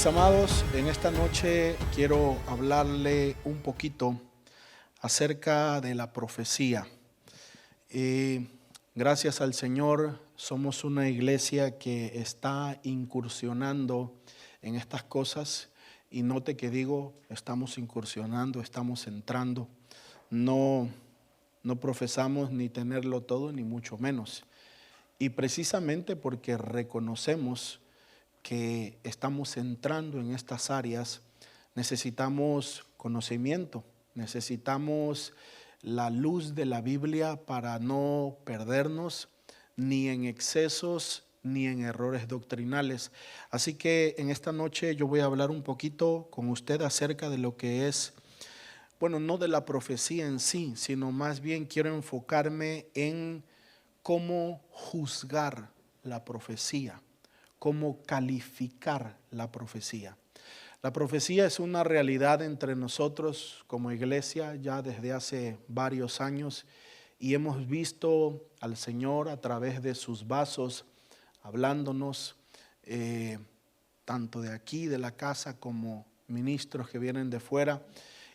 Mis amados, en esta noche quiero hablarle un poquito acerca de la profecía. Gracias al Señor, somos una iglesia que está incursionando en estas cosas. Y note que digo, estamos incursionando, estamos entrando. No profesamos ni tenerlo todo, ni mucho menos. Y precisamente porque reconocemos que estamos entrando en estas áreas, necesitamos conocimiento, necesitamos la luz de la Biblia para no perdernos ni en excesos ni en errores doctrinales. Así que en esta noche yo voy a hablar un poquito con usted acerca de lo que es, bueno, no de la profecía en sí, sino más bien quiero enfocarme en cómo juzgar la profecía, cómo calificar la profecía. La profecía es una realidad entre nosotros como iglesia ya desde hace varios años y hemos visto al Señor a través de sus vasos hablándonos, tanto de aquí, de la casa, como ministros que vienen de fuera.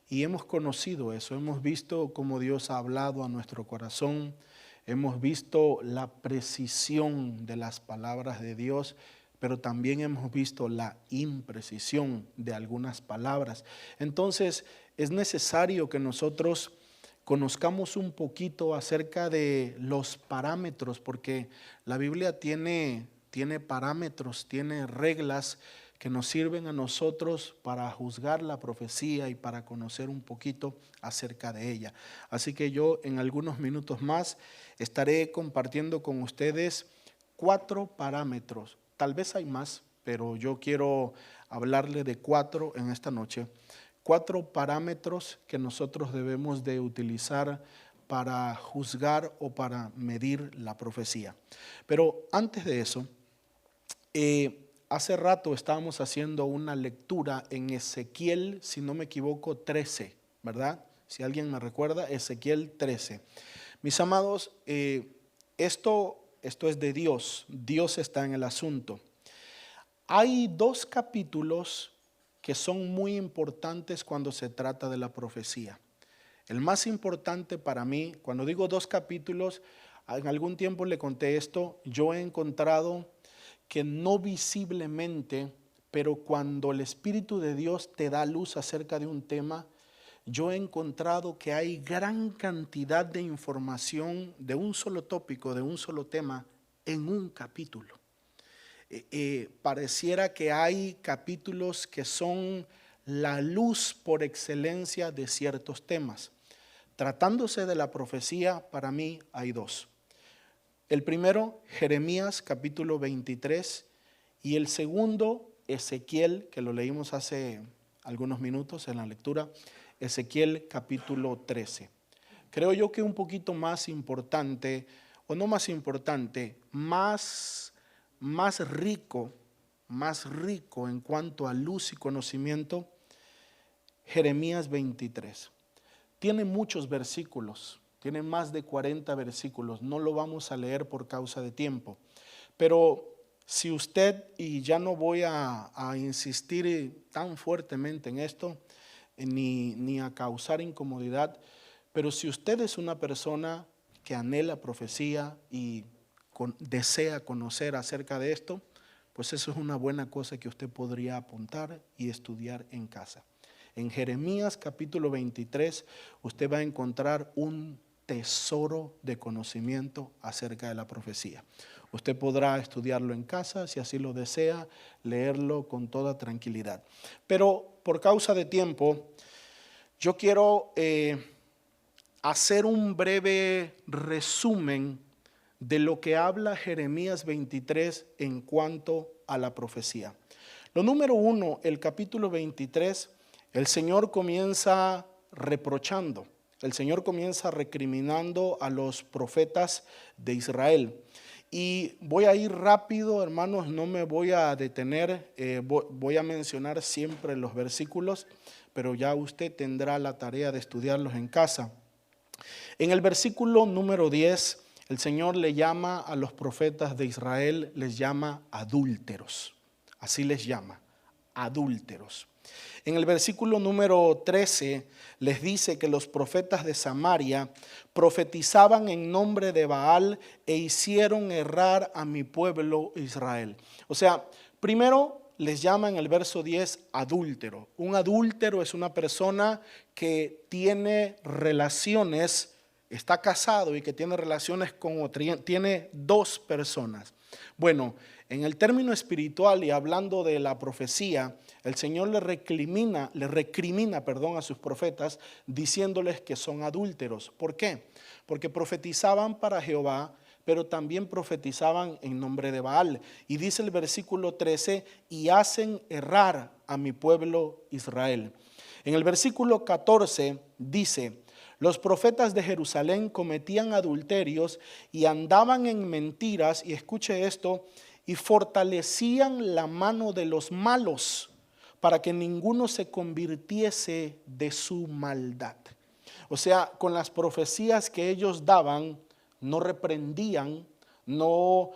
Y hemos conocido eso, hemos visto cómo Dios ha hablado a nuestro corazón, hemos visto la precisión de las palabras de Dios, pero también hemos visto la imprecisión de algunas palabras. Entonces, es necesario que nosotros conozcamos un poquito acerca de los parámetros, porque la Biblia tiene parámetros, tiene reglas que nos sirven a nosotros para juzgar la profecía y para conocer un poquito acerca de ella. Así que yo en algunos minutos más estaré compartiendo con ustedes 4 parámetros. Tal vez hay más, pero yo quiero hablarle de 4 en esta noche. 4 parámetros que nosotros debemos de utilizar para juzgar o para medir la profecía. Pero antes de eso, hace rato estábamos haciendo una lectura en Ezequiel, si no me equivoco, 13, ¿verdad? Si alguien me recuerda, Ezequiel 13. Mis amados, esto es de Dios. Dios está en el asunto. Hay 2 capítulos que son muy importantes cuando se trata de la profecía. El más importante para mí, cuando digo 2 capítulos, en algún tiempo le conté esto, yo he encontrado que no visiblemente, pero cuando el Espíritu de Dios te da luz acerca de un tema, yo he encontrado que hay gran cantidad de información de un solo tópico, de un solo tema, en un capítulo. Pareciera que hay capítulos que son la luz por excelencia de ciertos temas. Tratándose de la profecía, para mí hay 2. El primero, Jeremías capítulo 23, y el segundo, Ezequiel, que lo leímos hace algunos minutos en la lectura, Ezequiel capítulo 13. Creo yo que un poquito más importante, o no más importante, más rico en cuanto a luz y conocimiento, Jeremías 23. Tiene muchos versículos, tiene más de 40 versículos, no lo vamos a leer por causa de tiempo, pero si usted, y ya no voy a insistir tan fuertemente en esto, ni a causar incomodidad, pero si usted es una persona que anhela profecía y desea conocer acerca de esto, pues eso es una buena cosa que usted podría apuntar y estudiar en casa. En Jeremías capítulo 23 usted va a encontrar un tesoro de conocimiento acerca de la profecía. Usted podrá estudiarlo en casa si así lo desea, leerlo con toda tranquilidad. Pero por causa de tiempo, yo quiero hacer un breve resumen de lo que habla Jeremías 23 en cuanto a la profecía. Lo número 1, el capítulo 23, el Señor comienza reprochando, el Señor comienza recriminando a los profetas de Israel. Y voy a ir rápido, hermanos, no me voy a detener, voy a mencionar siempre los versículos, pero ya usted tendrá la tarea de estudiarlos en casa. En el versículo número 10, el Señor le llama a los profetas de Israel, les llama adúlteros, así les llama, adúlteros. En el versículo número 13 les dice que los profetas de Samaria profetizaban en nombre de Baal e hicieron errar a mi pueblo Israel. O sea, primero les llama en el verso 10 adúltero. Un adúltero es una persona que tiene relaciones, está casado y que tiene relaciones con otra, tiene dos personas. Bueno, en el término espiritual y hablando de la profecía, el Señor le recrimina a sus profetas diciéndoles que son adúlteros. ¿Por qué? Porque profetizaban para Jehová, pero también profetizaban en nombre de Baal. Y dice el versículo 13, y hacen errar a mi pueblo Israel. En el versículo 14 dice, los profetas de Jerusalén cometían adulterios y andaban en mentiras, y escuche esto, y fortalecían la mano de los malos para que ninguno se convirtiese de su maldad. O sea, con las profecías que ellos daban, no reprendían, no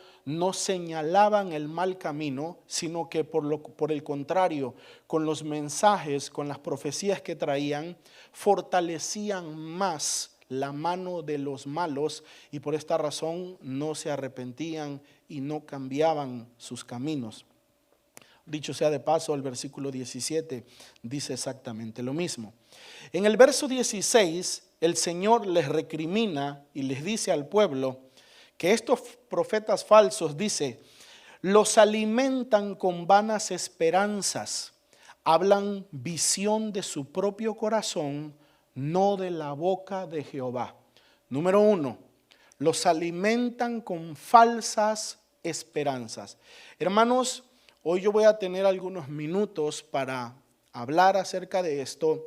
señalaban el mal camino, sino que por el contrario, con los mensajes, con las profecías que traían, fortalecían más la mano de los malos y por esta razón no se arrepentían y no cambiaban sus caminos. Dicho sea de paso, el versículo 17 dice exactamente lo mismo. En el verso 16, el Señor les recrimina y les dice al pueblo que estos profetas falsos, dice, los alimentan con vanas esperanzas, hablan visión de su propio corazón, no de la boca de Jehová. Número 1, los alimentan con falsas esperanzas. Hermanos, hoy yo voy a tener algunos minutos para hablar acerca de esto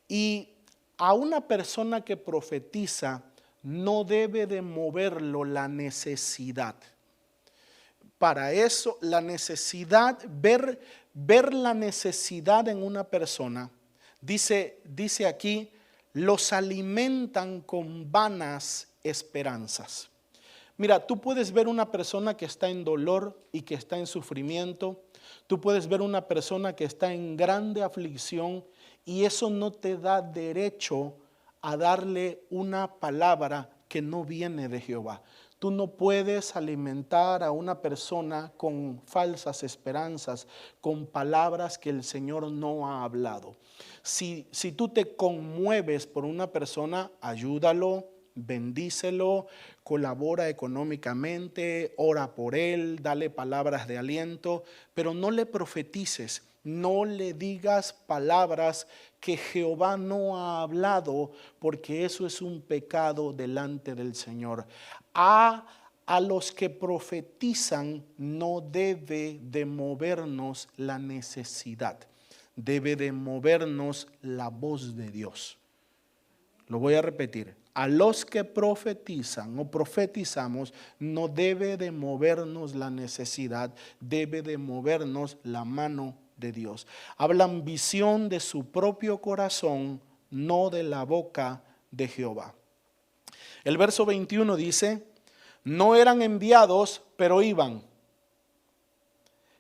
y a una persona que profetiza no debe de moverlo la necesidad. Para eso la necesidad, ver la necesidad en una persona, dice aquí, los alimentan con vanas esperanzas. Mira, tú puedes ver una persona que está en dolor y que está en sufrimiento. Tú puedes ver una persona que está en grande aflicción y eso no te da derecho a darle una palabra que no viene de Jehová. Tú no puedes alimentar a una persona con falsas esperanzas, con palabras que el Señor no ha hablado. Si tú te conmueves por una persona, ayúdalo, bendícelo, colabora económicamente, ora por él, dale palabras de aliento, pero no le profetices, no le digas palabras que Jehová no ha hablado, porque eso es un pecado delante del Señor. A los que profetizan no debe de movernos la necesidad, debe de movernos la voz de Dios. Lo voy a repetir. A los que profetizan o profetizamos no debe de movernos la necesidad, debe de movernos la mano de Dios. Hablan visión de su propio corazón, no de la boca de Jehová. El verso 21 dice, no eran enviados, pero iban.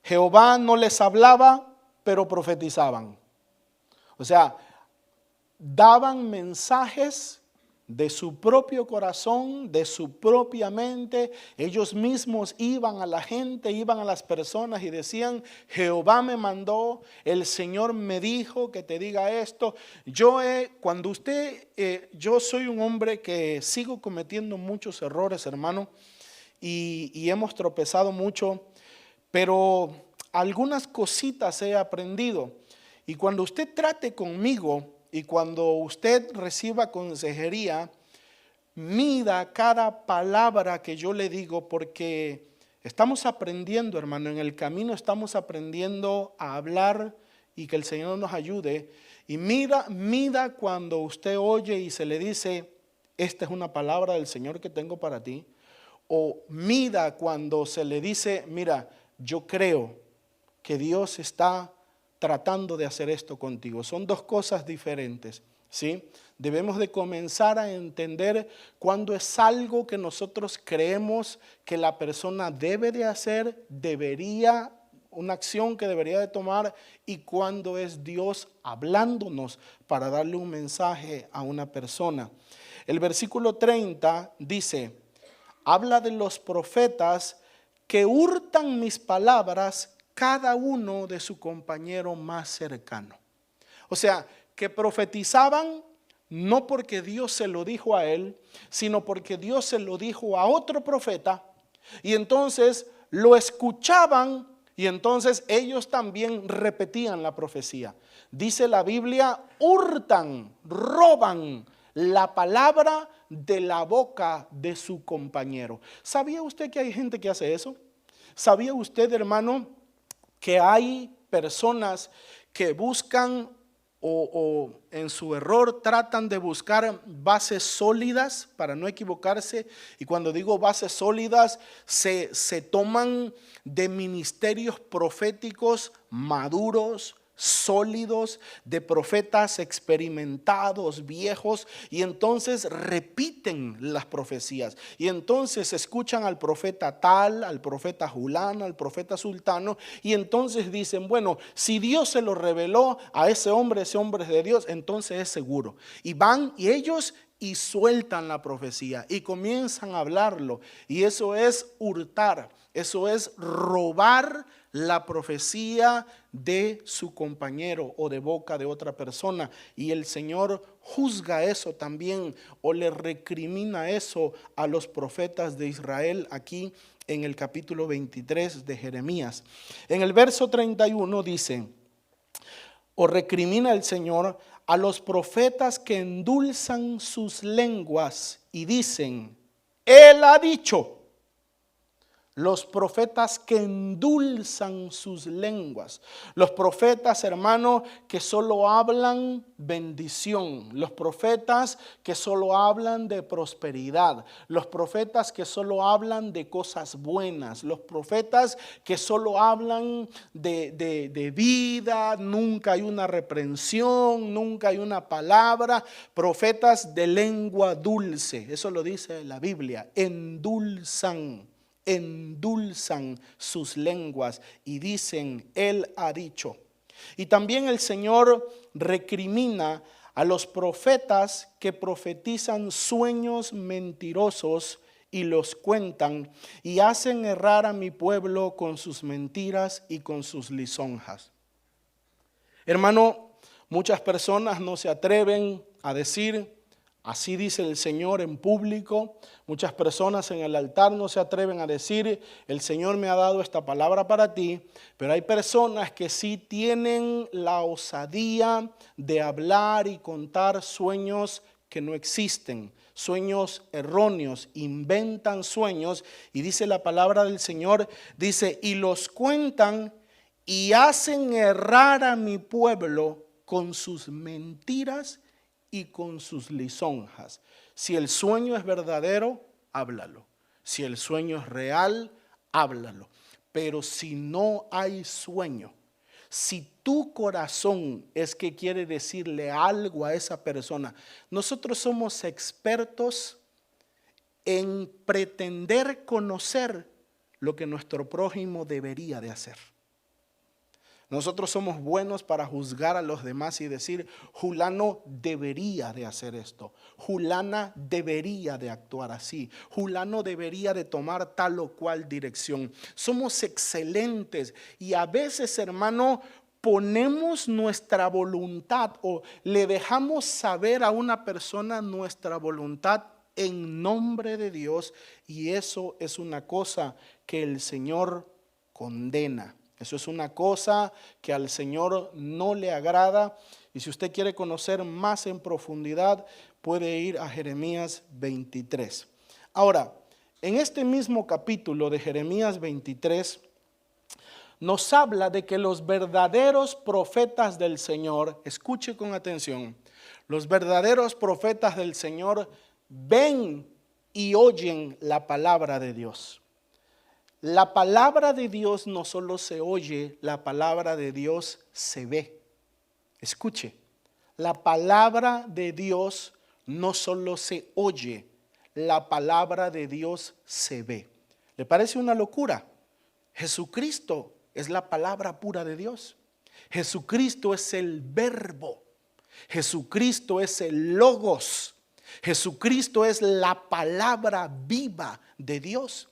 Jehová no les hablaba, pero profetizaban. O sea, daban mensajes de su propio corazón, de su propia mente. Ellos mismos iban a la gente, iban a las personas y decían, Jehová me mandó, el Señor me dijo que te diga esto. Yo soy un hombre que sigo cometiendo muchos errores, hermano, y hemos tropezado mucho, pero algunas cositas he aprendido. Y cuando usted trate conmigo, y cuando usted reciba consejería, mida cada palabra que yo le digo, porque estamos aprendiendo, hermano, en el camino estamos aprendiendo a hablar y que el Señor nos ayude. Y mida cuando usted oye y se le dice, esta es una palabra del Señor que tengo para ti. O mida cuando se le dice, mira, yo creo que Dios está tratando de hacer esto contigo. Son dos cosas diferentes, ¿sí? Debemos de comenzar a entender cuando es algo que nosotros creemos que la persona debe de hacer, debería una acción que debería de tomar y cuándo es Dios hablándonos para darle un mensaje a una persona. El versículo 30 dice, habla de los profetas que hurtan mis palabras cada uno de su compañero más cercano. O sea, que profetizaban no porque Dios se lo dijo a él, sino porque Dios se lo dijo a otro profeta, y entonces lo escuchaban y entonces ellos también repetían la profecía. Dice la Biblia, hurtan, roban la palabra de la boca de su compañero. ¿Sabía usted que hay gente que hace eso? ¿Sabía usted, hermano, que hay personas que buscan o en su error tratan de buscar bases sólidas para no equivocarse? Y cuando digo bases sólidas, se toman de ministerios proféticos maduros, sólidos, de profetas experimentados, viejos, y entonces repiten las profecías, y entonces escuchan al profeta tal, al profeta Julano, al profeta Sultano, y entonces dicen, bueno, si Dios se lo reveló a ese hombre es de Dios, entonces es seguro, y van y ellos y sueltan la profecía y comienzan a hablarlo, y eso es hurtar, eso es robar la profecía de su compañero o de boca de otra persona, y el Señor juzga eso también o le recrimina eso a los profetas de Israel aquí en el capítulo 23 de Jeremías. En el verso 31 dice, o recrimina el Señor a los profetas que endulzan sus lenguas y dicen, Él ha dicho. Los profetas que endulzan sus lenguas. Los profetas, hermano, que solo hablan bendición. Los profetas que solo hablan de prosperidad. Los profetas que solo hablan de cosas buenas. Los profetas que solo hablan de vida. Nunca hay una reprensión, nunca hay una palabra. Profetas de lengua dulce. Eso lo dice la Biblia. Endulzan sus lenguas y dicen, Él ha dicho. Y también el Señor recrimina a los profetas que profetizan sueños mentirosos y los cuentan y hacen errar a mi pueblo con sus mentiras y con sus lisonjas. Hermano, muchas personas no se atreven a decir, así dice el Señor en público. Muchas personas en el altar no se atreven a decir, el Señor me ha dado esta palabra para ti. Pero hay personas que sí tienen la osadía de hablar y contar sueños que no existen, sueños erróneos, inventan sueños. Y dice la palabra del Señor, dice, y los cuentan y hacen errar a mi pueblo con sus mentiras y con sus lisonjas. Si el sueño es verdadero, háblalo. Si el sueño es real, háblalo. Pero si no hay sueño, si tu corazón es que quiere decirle algo a esa persona, nosotros somos expertos en pretender conocer lo que nuestro prójimo debería de hacer. Nosotros somos buenos para juzgar a los demás y decir, Julano debería de hacer esto, Julana debería de actuar así, Julano debería de tomar tal o cual dirección. Somos excelentes y a veces, hermano, ponemos nuestra voluntad o le dejamos saber a una persona nuestra voluntad en nombre de Dios, y eso es una cosa que el Señor condena. Eso es una cosa que al Señor no le agrada. Y si usted quiere conocer más en profundidad, puede ir a Jeremías 23. Ahora, en este mismo capítulo de Jeremías 23, nos habla de que los verdaderos profetas del Señor, escuche con atención, los verdaderos profetas del Señor ven y oyen la palabra de Dios. La palabra de Dios no solo se oye, la palabra de Dios se ve. Escuche, la palabra de Dios no solo se oye, la palabra de Dios se ve. ¿Le parece una locura? Jesucristo es la palabra pura de Dios. Jesucristo es el verbo. Jesucristo es el logos. Jesucristo es la palabra viva de Dios.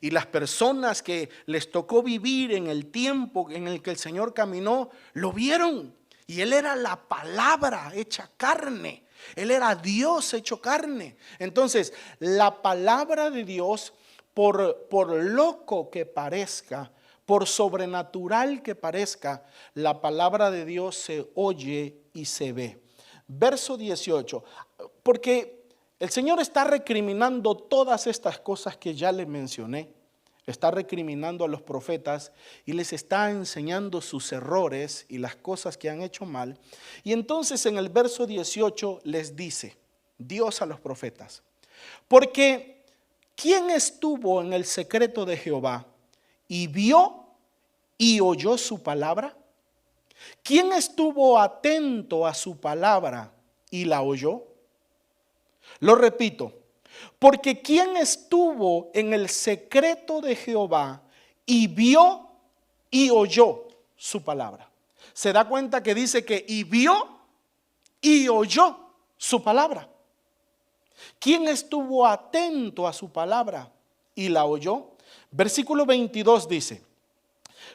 Y las personas que les tocó vivir en el tiempo en el que el Señor caminó, lo vieron. Y Él era la palabra hecha carne. Él era Dios hecho carne. Entonces, la palabra de Dios, por loco que parezca, por sobrenatural que parezca, la palabra de Dios se oye y se ve. Verso 18, porque el Señor está recriminando todas estas cosas que ya le mencioné. Está recriminando a los profetas y les está enseñando sus errores y las cosas que han hecho mal. Y entonces en el verso 18 les dice Dios a los profetas: porque ¿quién estuvo en el secreto de Jehová y vio y oyó su palabra? ¿Quién estuvo atento a su palabra y la oyó? Lo repito, porque ¿quién estuvo en el secreto de Jehová y vio y oyó su palabra? Se da cuenta que dice que y vio y oyó su palabra. ¿Quién estuvo atento a su palabra y la oyó? Versículo 22 dice: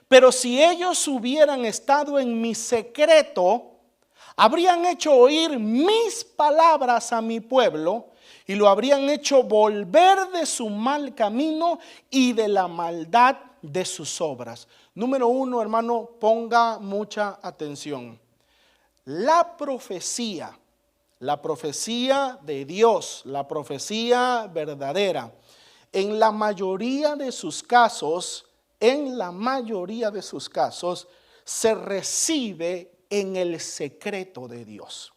pero si ellos hubieran estado en mi secreto, habrían hecho oír mis palabras a mi pueblo y lo habrían hecho volver de su mal camino y de la maldad de sus obras. Número uno, hermano, ponga mucha atención. La profecía de Dios, la profecía verdadera, en la mayoría de sus casos, se recibe en el secreto de Dios.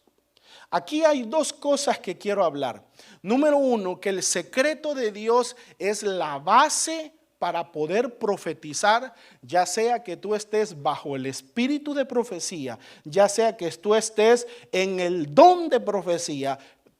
Aquí hay dos cosas que quiero hablar. Número uno, que el secreto de Dios es la base para poder profetizar, ya sea que tú estés bajo el espíritu de profecía, ya sea que tú estés en el don de profecía.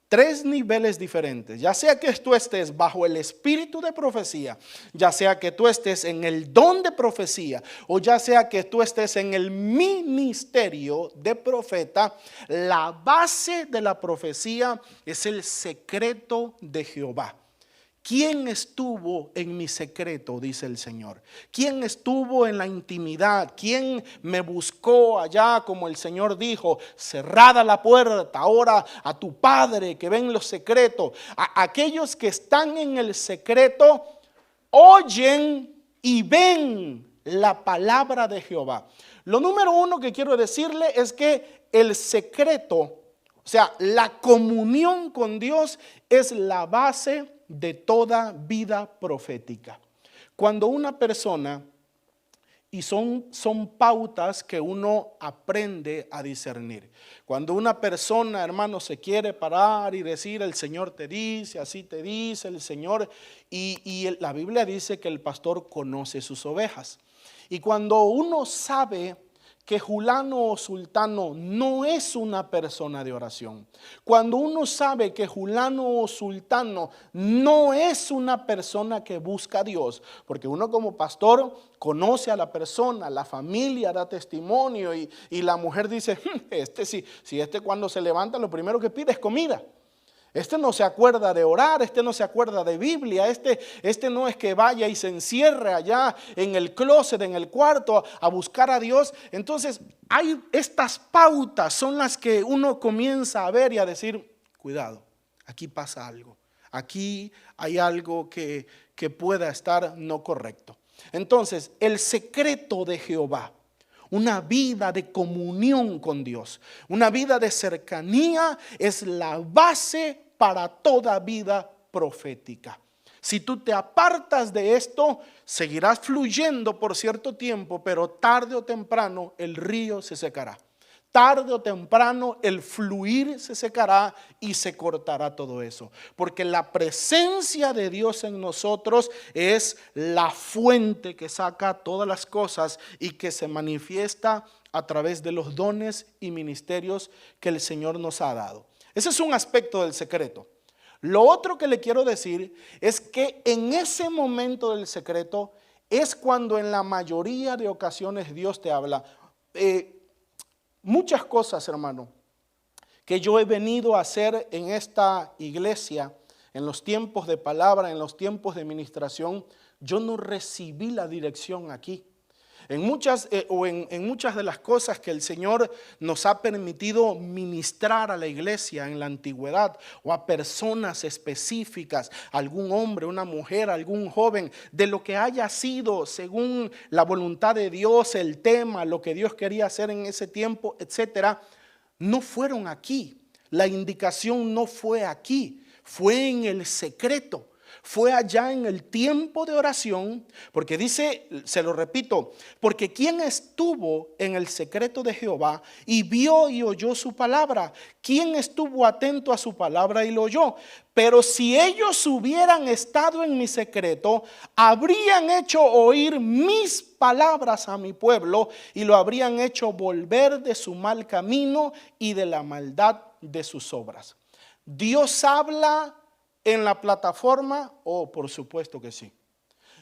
Tres niveles diferentes, ya sea que tú estés bajo el espíritu de profecía, ya sea que tú estés en el don de profecía o ya sea que tú estés en el ministerio de profeta. La base de la profecía es el secreto de Jehová. ¿Quién estuvo en mi secreto?, dice el Señor. ¿Quién estuvo en la intimidad? ¿Quién me buscó allá, como el Señor dijo, cerrada la puerta ahora a tu Padre que ve en los secretos? Aquellos que están en el secreto oyen y ven la palabra de Jehová. Lo número uno que quiero decirle es que el secreto, o sea, la comunión con Dios es la base de toda vida profética. Cuando una persona, y son pautas que uno aprende a discernir. Cuando una persona, hermano, se quiere parar y decir: el Señor te dice, así te dice el Señor, y la Biblia dice que el pastor conoce sus ovejas. Y cuando uno sabe que fulano o sultano no es una persona de oración, cuando uno sabe que fulano o sultano no es una persona que busca a Dios, porque uno como pastor conoce a la persona, la familia da testimonio y la mujer dice: si este cuando se levanta lo primero que pide es comida. Este no se acuerda de orar, este no se acuerda de Biblia, este no es que vaya y se encierre allá en el closet, en el cuarto, a buscar a Dios. Entonces, hay estas pautas, son las que uno comienza a ver y a decir: cuidado, aquí pasa algo, aquí hay algo que pueda estar no correcto. Entonces, el secreto de Jehová, una vida de comunión con Dios, una vida de cercanía, es la base para toda vida profética. Si tú te apartas de esto, seguirás fluyendo por cierto tiempo, pero tarde o temprano el río se secará. Tarde o temprano el fluir se secará y se cortará todo eso. Porque la presencia de Dios en nosotros es la fuente que saca todas las cosas y que se manifiesta a través de los dones y ministerios que el Señor nos ha dado. Ese es un aspecto del secreto. Lo otro que le quiero decir es que en ese momento del secreto, es cuando en la mayoría de ocasiones Dios te habla. Muchas cosas, hermano, que yo he venido a hacer en esta iglesia, en los tiempos de palabra, en los tiempos de ministración, yo no recibí la dirección aquí. En muchas de las cosas que el Señor nos ha permitido ministrar a la iglesia en la antigüedad o a personas específicas, algún hombre, una mujer, algún joven, de lo que haya sido según la voluntad de Dios, el tema, lo que Dios quería hacer en ese tiempo, etcétera, no fueron aquí. La indicación no fue aquí, fue en el secreto. Fue allá en el tiempo de oración, porque dice, se lo repito, porque ¿quién estuvo en el secreto de Jehová y vio y oyó su palabra? ¿Quién estuvo atento a su palabra y lo oyó? Pero si ellos hubieran estado en mi secreto, habrían hecho oír mis palabras a mi pueblo y lo habrían hecho volver de su mal camino y de la maldad de sus obras. Dios habla en la plataforma, por supuesto que sí.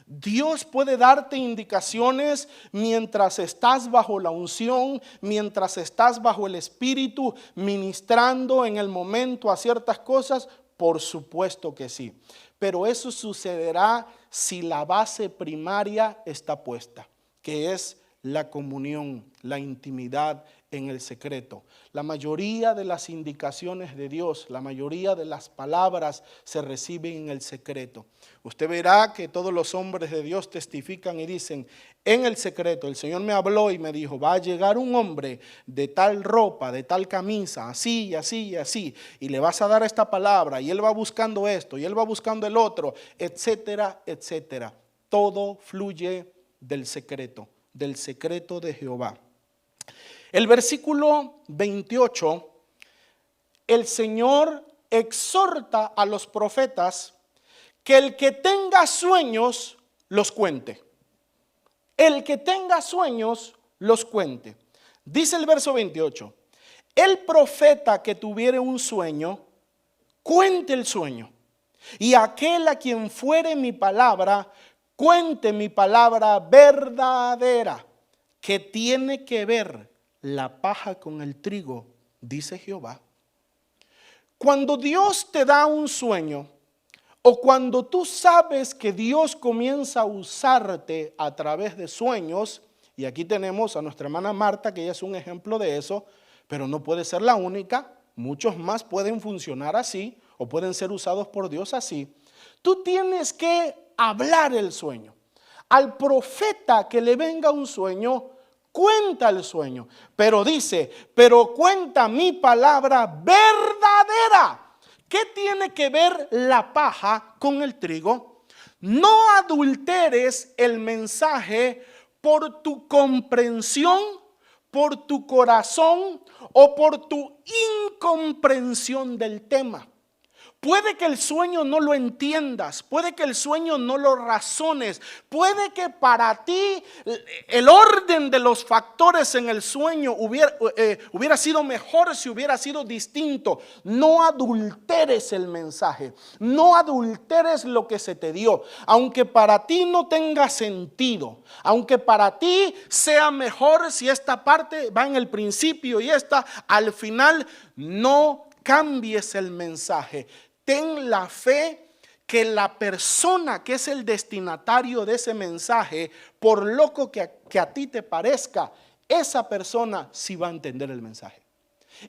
Dios puede darte indicaciones mientras estás bajo la unción, mientras estás bajo el Espíritu, ministrando en el momento a ciertas cosas, por supuesto que sí. Pero eso sucederá si la base primaria está puesta, que es la comunión, la intimidad en el secreto. La mayoría de las indicaciones de Dios, la mayoría de las palabras se reciben en el secreto. Usted verá que todos los hombres de Dios testifican y dicen, en el secreto el Señor me habló y me dijo, va a llegar un hombre de tal ropa, de tal camisa, así y así y así, y le vas a dar esta palabra, y él va buscando esto, y él va buscando el otro, etcétera, etcétera. Todo fluye del secreto de Jehová. El versículo 28, el Señor exhorta a los profetas que el que tenga sueños los cuente. El que tenga sueños los cuente. Dice el verso 28, el profeta que tuviere un sueño, cuente el sueño. Y aquel a quien fuere mi palabra, cuente mi palabra verdadera, que tiene que ver la paja con el trigo, dice Jehová. Cuando Dios te da un sueño, o cuando tú sabes que Dios comienza a usarte a través de sueños, y aquí tenemos a nuestra hermana Marta, que ella es un ejemplo de eso, pero no puede ser la única, muchos más pueden funcionar así, o pueden ser usados por Dios así. Tú tienes que hablar el sueño. Al profeta que le venga un sueño, cuenta el sueño, pero dice, pero cuenta mi palabra verdadera. ¿Qué tiene que ver la paja con el trigo? No adulteres el mensaje por tu comprensión, por tu corazón o por tu incomprensión del tema. Puede que el sueño no lo entiendas, puede que el sueño no lo razones, puede que para ti el orden de los factores en el sueño hubiera sido mejor si hubiera sido distinto. No adulteres el mensaje, no adulteres lo que se te dio, aunque para ti no tenga sentido, aunque para ti sea mejor si esta parte va en el principio y esta al final, no cambies el mensaje. Ten la fe que la persona que es el destinatario de ese mensaje, por loco que a ti te parezca, esa persona sí va a entender el mensaje.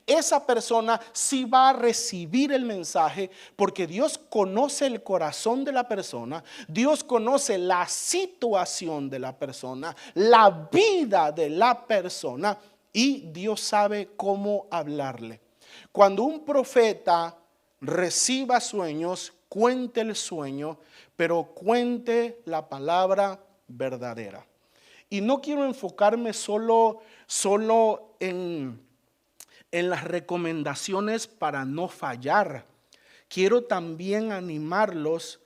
Esa persona sí va a recibir el mensaje, porque Dios conoce el corazón de la persona, Dios conoce la situación de la persona, la vida de la persona, y Dios sabe cómo hablarle. Cuando un profeta reciba sueños, cuente el sueño, pero cuente la palabra verdadera. Y no quiero enfocarme solo en las recomendaciones para no fallar. Quiero también animarlos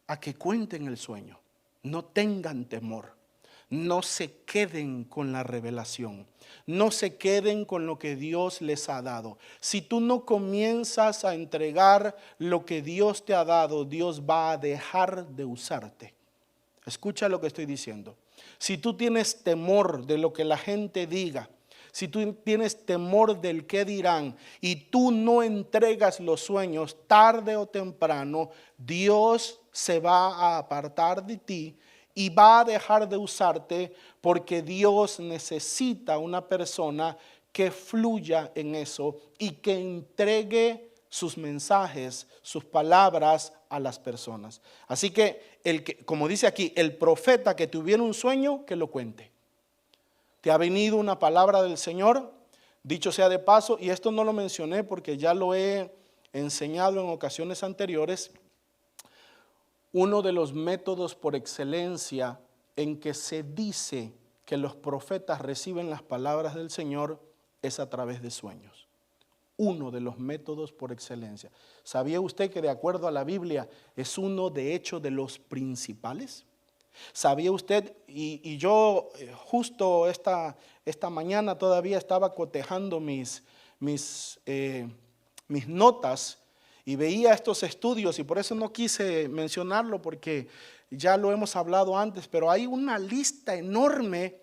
a que cuenten el sueño. No tengan temor. No se queden con la revelación. No se queden con lo que Dios les ha dado. Si tú no comienzas a entregar lo que Dios te ha dado, Dios va a dejar de usarte. Escucha lo que estoy diciendo. Si tú tienes temor de lo que la gente diga, si tú tienes temor del qué dirán y tú no entregas los sueños, tarde o temprano, Dios se va a apartar de ti y va a dejar de usarte, porque Dios necesita una persona que fluya en eso y que entregue sus mensajes, sus palabras a las personas. Así que, como dice aquí, el profeta que tuviera un sueño, que lo cuente. Te ha venido una palabra del Señor, dicho sea de paso, y esto no lo mencioné porque ya lo he enseñado en ocasiones anteriores. Uno de los métodos por excelencia en que se dice que los profetas reciben las palabras del Señor es a través de sueños. Uno de los métodos por excelencia. ¿Sabía usted que de acuerdo a la Biblia es uno de hecho de los principales? ¿Sabía usted? Y yo justo esta mañana todavía estaba cotejando mis notas y veía estos estudios, y por eso no quise mencionarlo porque ya lo hemos hablado antes, pero hay una lista enorme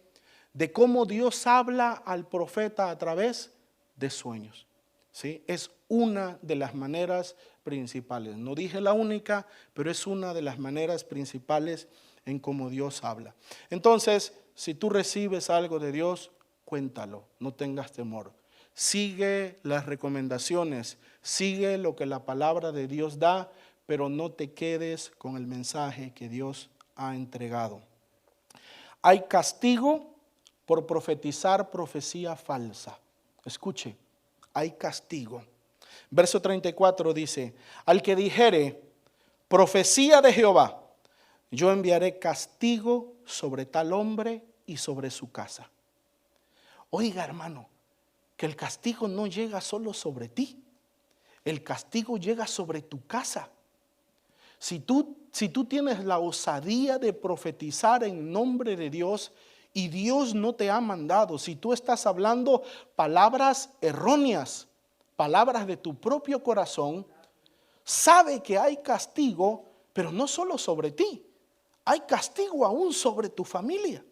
de cómo Dios habla al profeta a través de sueños. ¿Sí? Es una de las maneras principales. No dije la única, pero es una de las maneras principales en cómo Dios habla. Entonces, si tú recibes algo de Dios, cuéntalo, no tengas temor. Sigue las recomendaciones, sigue lo que la palabra de Dios da, pero no te quedes con el mensaje que Dios ha entregado. Hay castigo por profetizar profecía falsa. Escuche, hay castigo. Verso 34 dice: al que dijere profecía de Jehová, yo enviaré castigo sobre tal hombre y sobre su casa. Oiga, hermano, que el castigo no llega solo sobre ti, el castigo llega sobre tu casa. Si tú tienes la osadía de profetizar en nombre de Dios y Dios no te ha mandado, si tú estás hablando palabras erróneas, palabras de tu propio corazón, sabe que hay castigo, pero no solo sobre ti, hay castigo aún sobre tu familia.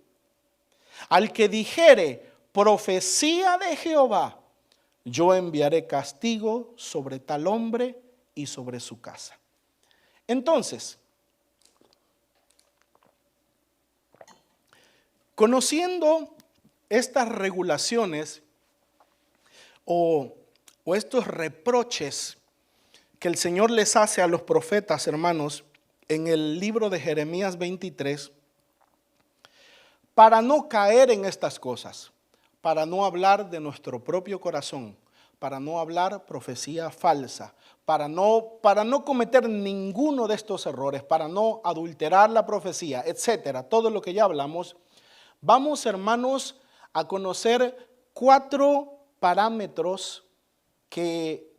Al que dijere profecía de Jehová, yo enviaré castigo sobre tal hombre y sobre su casa. Entonces, conociendo estas regulaciones o estos reproches que el Señor les hace a los profetas, hermanos, en el libro de Jeremías 23, para no caer en estas cosas, para no hablar de nuestro propio corazón, para no hablar profecía falsa, para no cometer ninguno de estos errores, para no adulterar la profecía, etcétera, todo lo que ya hablamos, vamos, hermanos, a conocer 4 parámetros que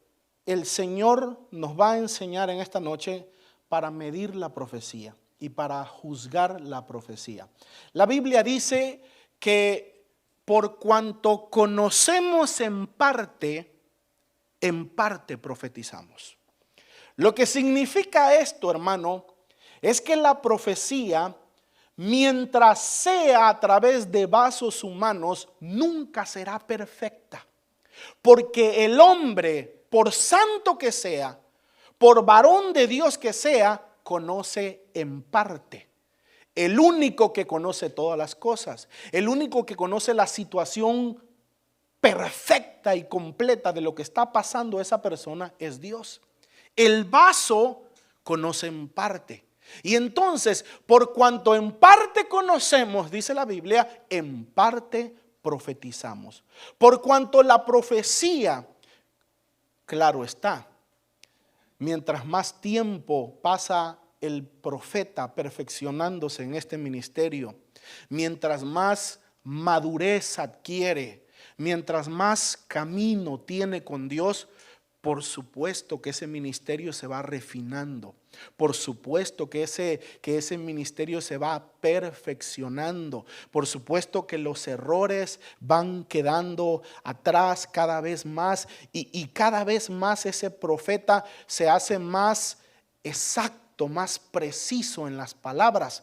el Señor nos va a enseñar en esta noche para medir la profecía y para juzgar la profecía. La Biblia dice que por cuanto conocemos en parte profetizamos. Lo que significa esto, hermano, es que la profecía, mientras sea a través de vasos humanos, nunca será perfecta. Porque el hombre, por santo que sea, por varón de Dios que sea, conoce en parte. El único que conoce todas las cosas, el único que conoce la situación perfecta y completa de lo que está pasando esa persona es Dios. El vaso conoce en parte. Y entonces, por cuanto en parte conocemos, dice la Biblia, en parte profetizamos. Por cuanto la profecía, claro está, mientras más tiempo pasa el profeta perfeccionándose en este ministerio, mientras más madurez adquiere, mientras más camino tiene con Dios, por supuesto que ese ministerio se va refinando. Por supuesto que ese ministerio se va perfeccionando. Por supuesto que los errores van quedando atrás cada vez más. Y cada vez más ese profeta se hace más exacto, más preciso en las palabras.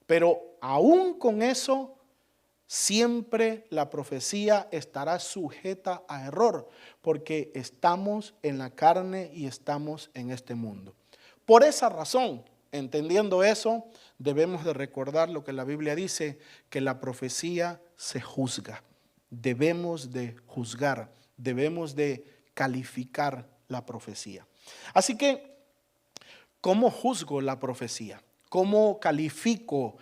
Pero aún con eso, siempre la profecía estará sujeta a error, porque estamos en la carne y estamos en este mundo. Por esa razón, entendiendo eso, debemos de recordar lo que la Biblia dice, que la profecía se juzga. Debemos de juzgar, debemos de calificar la profecía. Así que, ¿cómo juzgo la profecía? ¿Cómo califico?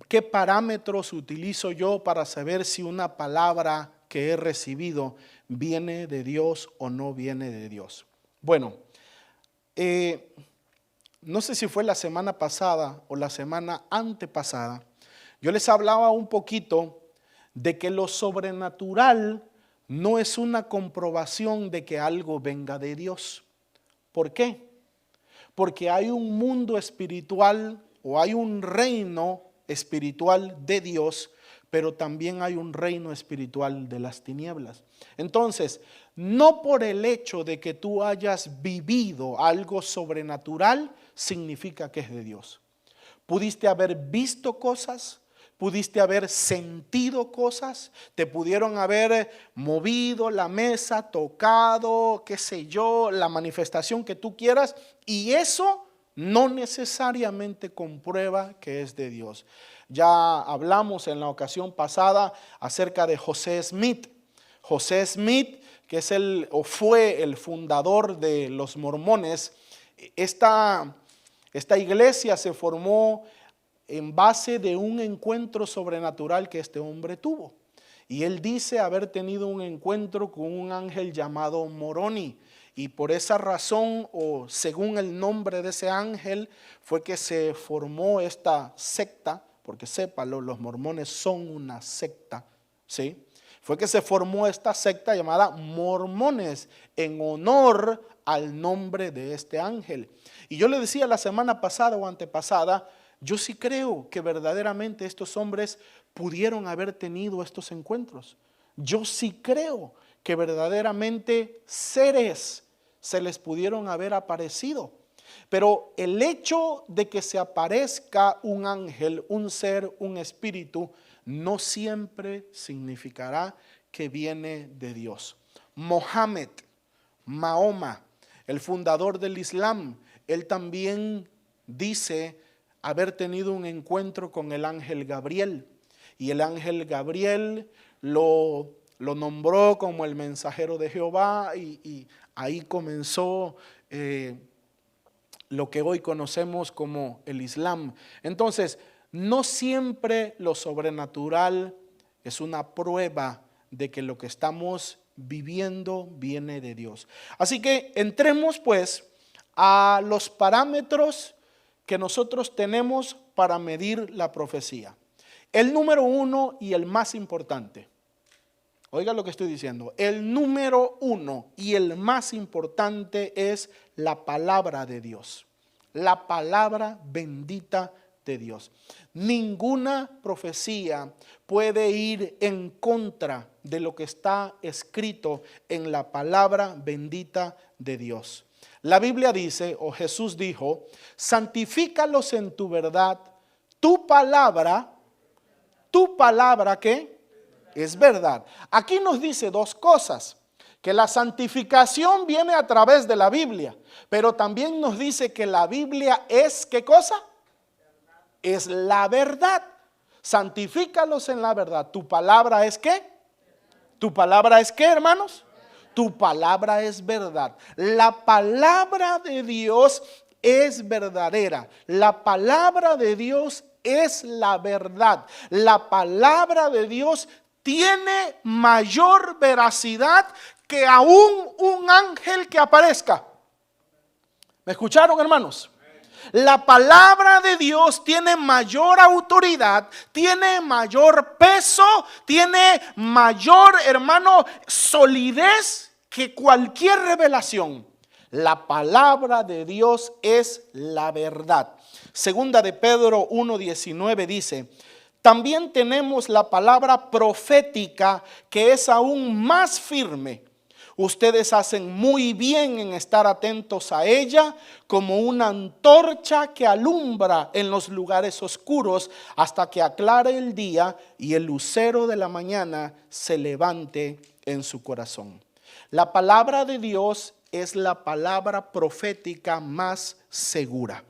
¿Qué parámetros utilizo yo para saber si una palabra que he recibido viene de Dios o no viene de Dios? Bueno, no sé si fue la semana pasada o la semana antepasada, yo les hablaba un poquito de que lo sobrenatural no es una comprobación de que algo venga de Dios. ¿Por qué? Porque hay un mundo espiritual o hay un reino espiritual de Dios, pero también hay un reino espiritual de las tinieblas. Entonces, no por el hecho de que tú hayas vivido algo sobrenatural, significa que es de Dios. Pudiste haber visto cosas, pudiste haber sentido cosas, te pudieron haber movido la mesa, tocado, qué sé yo, la manifestación que tú quieras, y eso no necesariamente comprueba que es de Dios. Ya hablamos en la ocasión pasada acerca de José Smith. José Smith, que es fue el fundador de los mormones. Esta iglesia se formó en base de un encuentro sobrenatural que este hombre tuvo. Y él dice haber tenido un encuentro con un ángel llamado Moroni. Y por esa razón, o según el nombre de ese ángel, fue que se formó esta secta, porque sépalo, los mormones son una secta, ¿sí? Fue que se formó esta secta llamada Mormones en honor al nombre de este ángel. Y yo le decía la semana pasada o antepasada, yo sí creo que verdaderamente estos hombres pudieron haber tenido estos encuentros. Yo sí creo que verdaderamente seres se les pudieron haber aparecido. Pero el hecho de que se aparezca un ángel, un ser, un espíritu, no siempre significará que viene de Dios. Mohammed, Mahoma, el fundador del Islam, él también dice haber tenido un encuentro con el ángel Gabriel. Y el ángel Gabriel lo nombró como el mensajero de Jehová y ahí comenzó lo que hoy conocemos como el Islam. Entonces, no siempre lo sobrenatural es una prueba de que lo que estamos viviendo viene de Dios. Así que entremos pues a los parámetros que nosotros tenemos para medir la profecía. El número uno y el más importante. Oiga lo que estoy diciendo. El número uno y el más importante es la palabra de Dios. La palabra bendita de Dios. Ninguna profecía puede ir en contra de lo que está escrito en la palabra bendita de Dios. La Biblia dice, o Jesús dijo, santifícalos en tu verdad. Tu palabra, ¿qué? Es verdad. Aquí nos dice dos cosas, que la santificación viene a través de la Biblia, pero también nos dice que la Biblia es, ¿qué cosa? Es la verdad. Santifícalos en la verdad. ¿Tu palabra es qué? ¿Tu palabra es qué, hermanos? Tu palabra es verdad. La palabra de Dios es verdadera. La palabra de Dios es la verdad. La palabra de Dios tiene mayor veracidad que aún un ángel que aparezca. ¿Me escucharon, hermanos? La palabra de Dios tiene mayor autoridad, tiene mayor peso, tiene mayor, hermano, solidez que cualquier revelación. La palabra de Dios es la verdad. Segunda de Pedro 1:19 dice, también tenemos la palabra profética que es aún más firme. Ustedes hacen muy bien en estar atentos a ella como una antorcha que alumbra en los lugares oscuros hasta que aclare el día y el lucero de la mañana se levante en su corazón. La palabra de Dios es la palabra profética más segura.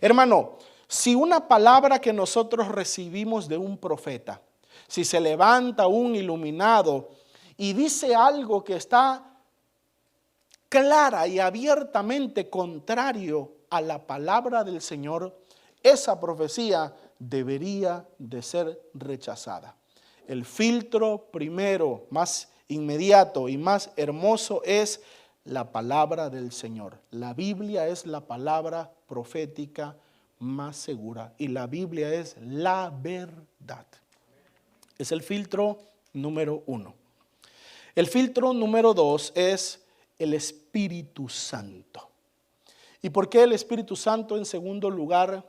Hermano, si una palabra que nosotros recibimos de un profeta, si se levanta un iluminado y dice algo que está clara y abiertamente contrario a la palabra del Señor, esa profecía debería de ser rechazada. El filtro primero, más inmediato y más hermoso es la palabra del Señor. La Biblia es la palabra profética más segura y la Biblia es la verdad. Es el filtro número 1. El filtro número 2 es el Espíritu Santo. ¿Y por qué el Espíritu Santo en segundo lugar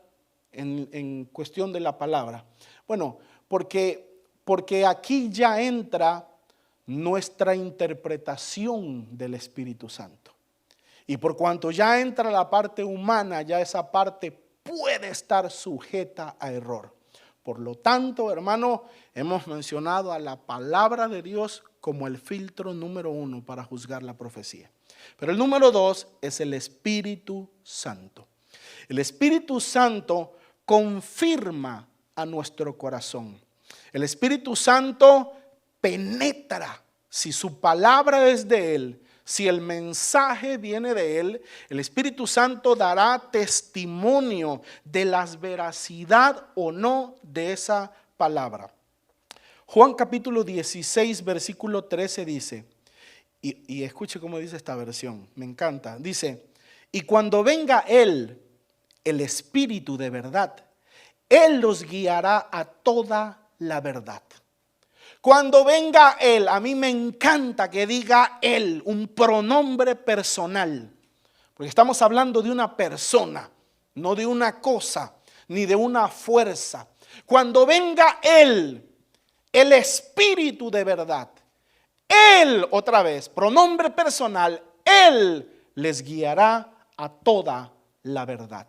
en cuestión de la palabra? Bueno, porque aquí ya entra nuestra interpretación del Espíritu Santo. Y por cuanto ya entra la parte humana, ya esa parte puede estar sujeta a error. Por lo tanto, hermano, hemos mencionado a la palabra de Dios como el filtro número 1 para juzgar la profecía. Pero el número 2 es el Espíritu Santo. El Espíritu Santo confirma a nuestro corazón. El Espíritu Santo penetra. Si su palabra es de Él, si el mensaje viene de Él, el Espíritu Santo dará testimonio de la veracidad o no de esa palabra. Juan capítulo 16, versículo 13 dice, y escuche cómo dice esta versión, me encanta, dice, y cuando venga Él, el Espíritu de verdad, Él los guiará a toda la verdad. Cuando venga Él, a mí me encanta que diga Él, un pronombre personal, porque estamos hablando de una persona, no de una cosa, ni de una fuerza. Cuando venga Él, el Espíritu de verdad, Él, otra vez, pronombre personal, Él les guiará a toda la verdad.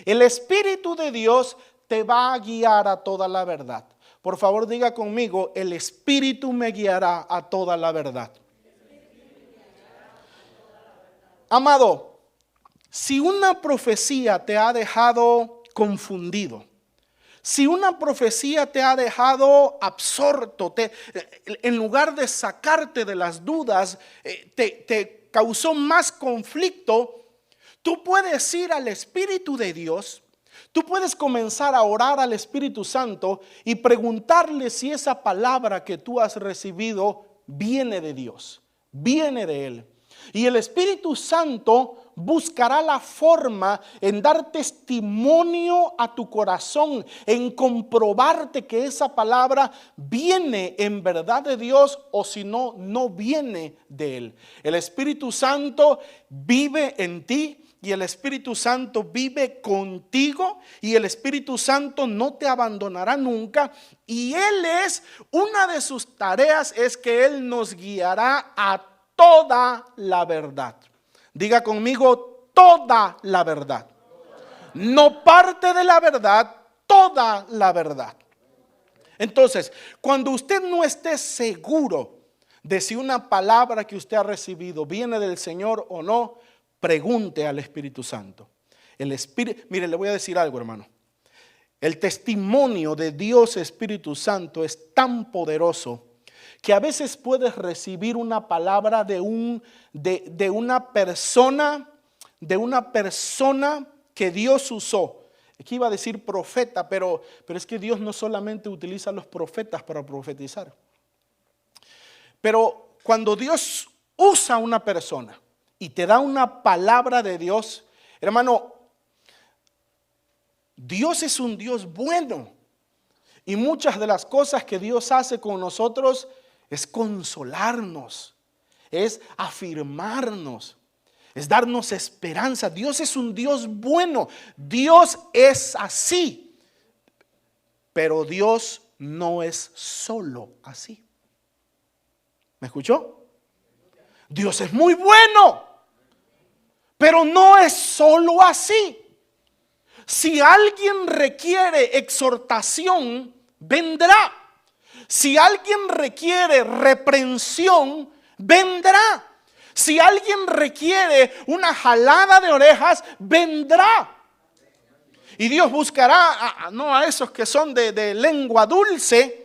El Espíritu de Dios te va a guiar a toda la verdad. Por favor, diga conmigo, el Espíritu me guiará a toda la verdad. Amado, si una profecía te ha dejado confundido, si una profecía te ha dejado absorto, en lugar de sacarte de las dudas, te causó más conflicto, tú puedes ir al Espíritu de Dios. Tú puedes comenzar a orar al Espíritu Santo y preguntarle si esa palabra que tú has recibido viene de Dios, viene de Él. Y el Espíritu Santo buscará la forma en dar testimonio a tu corazón, en comprobarte que esa palabra viene en verdad de Dios o si no, no viene de Él. El Espíritu Santo vive en ti. Y el Espíritu Santo vive contigo y el Espíritu Santo no te abandonará nunca. Y Él una de sus tareas es que Él nos guiará a toda la verdad. Diga conmigo, toda la verdad. No parte de la verdad, toda la verdad. Entonces, cuando usted no esté seguro de si una palabra que usted ha recibido viene del Señor o no, pregunte al Espíritu Santo. El Espíritu, mire, le voy a decir algo, hermano. El testimonio de Dios Espíritu Santo es tan poderoso que a veces puedes recibir una palabra de una persona que Dios usó. Aquí iba a decir profeta, pero es que Dios no solamente utiliza a los profetas para profetizar. Pero cuando Dios usa a una persona y te da una palabra de Dios, hermano, Dios es un Dios bueno. Y muchas de las cosas que Dios hace con nosotros es consolarnos, es afirmarnos, es darnos esperanza. Dios es un Dios bueno. Dios es así. Pero Dios no es solo así. ¿Me escuchó? Dios es muy bueno, pero no es solo así. Si alguien requiere exhortación, vendrá. Si alguien requiere reprensión, vendrá. Si alguien requiere una jalada de orejas, vendrá. Y Dios buscará no a esos que son de lengua dulce,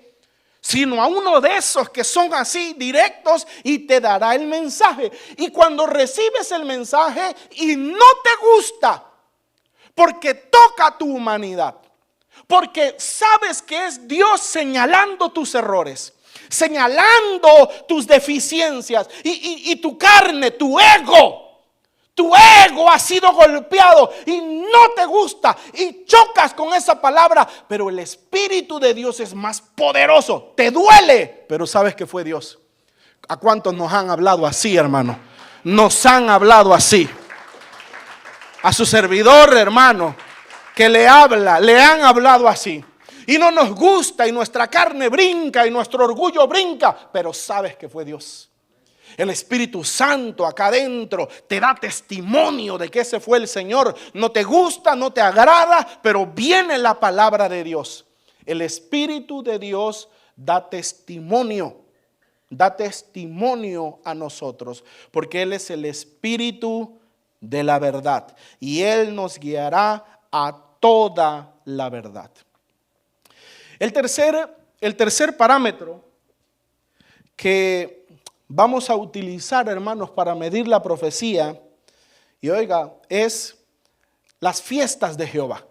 sino a uno de esos que son así directos, y te dará el mensaje. Y cuando recibes el mensaje y no te gusta, porque toca tu humanidad, porque sabes que es Dios señalando tus errores, señalando tus deficiencias, y tu carne, tu ego ha sido golpeado y no te gusta y chocas con esa palabra, pero el Espíritu de Dios es más poderoso. Te duele, pero sabes que fue Dios. ¿A cuántos nos han hablado así, hermano? Nos han hablado así. A su servidor, hermano, que le han hablado así. Y no nos gusta y nuestra carne brinca y nuestro orgullo brinca, pero sabes que fue Dios. El Espíritu Santo acá adentro te da testimonio de que ese fue el Señor. No te gusta, no te agrada, pero viene la palabra de Dios. El Espíritu de Dios da testimonio a nosotros, porque Él es el Espíritu de la verdad y Él nos guiará a toda la verdad. El tercer parámetro que vamos a utilizar, hermanos, para medir la profecía, y oiga, es las fiestas de Jehová.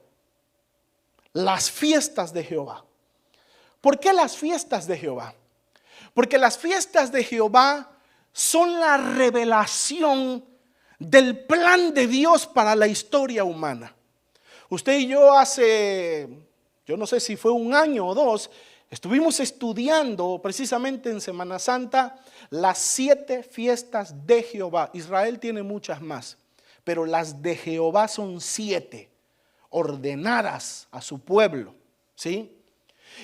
Las fiestas de Jehová. ¿Por qué las fiestas de Jehová? Porque las fiestas de Jehová son la revelación del plan de Dios para la historia humana. Usted y yo yo no sé si fue 1 año o 2, estuvimos estudiando precisamente en Semana Santa las 7 fiestas de Jehová. Israel tiene muchas más, pero las de Jehová son 7, ordenadas a su pueblo, ¿sí?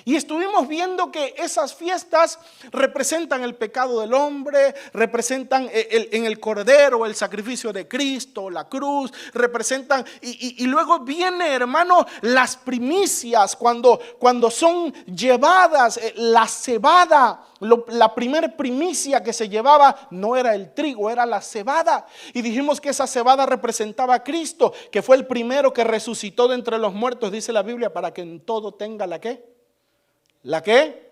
Y estuvimos viendo que esas fiestas representan el pecado del hombre, representan en el cordero el sacrificio de Cristo, la cruz, representan, y luego viene, hermano, las primicias, cuando son llevadas, la cebada. La primer primicia que se llevaba no era el trigo, era la cebada. Y dijimos que esa cebada representaba a Cristo, que fue el primero que resucitó de entre los muertos, dice la Biblia, para que en todo tenga ¿la qué? ¿La qué?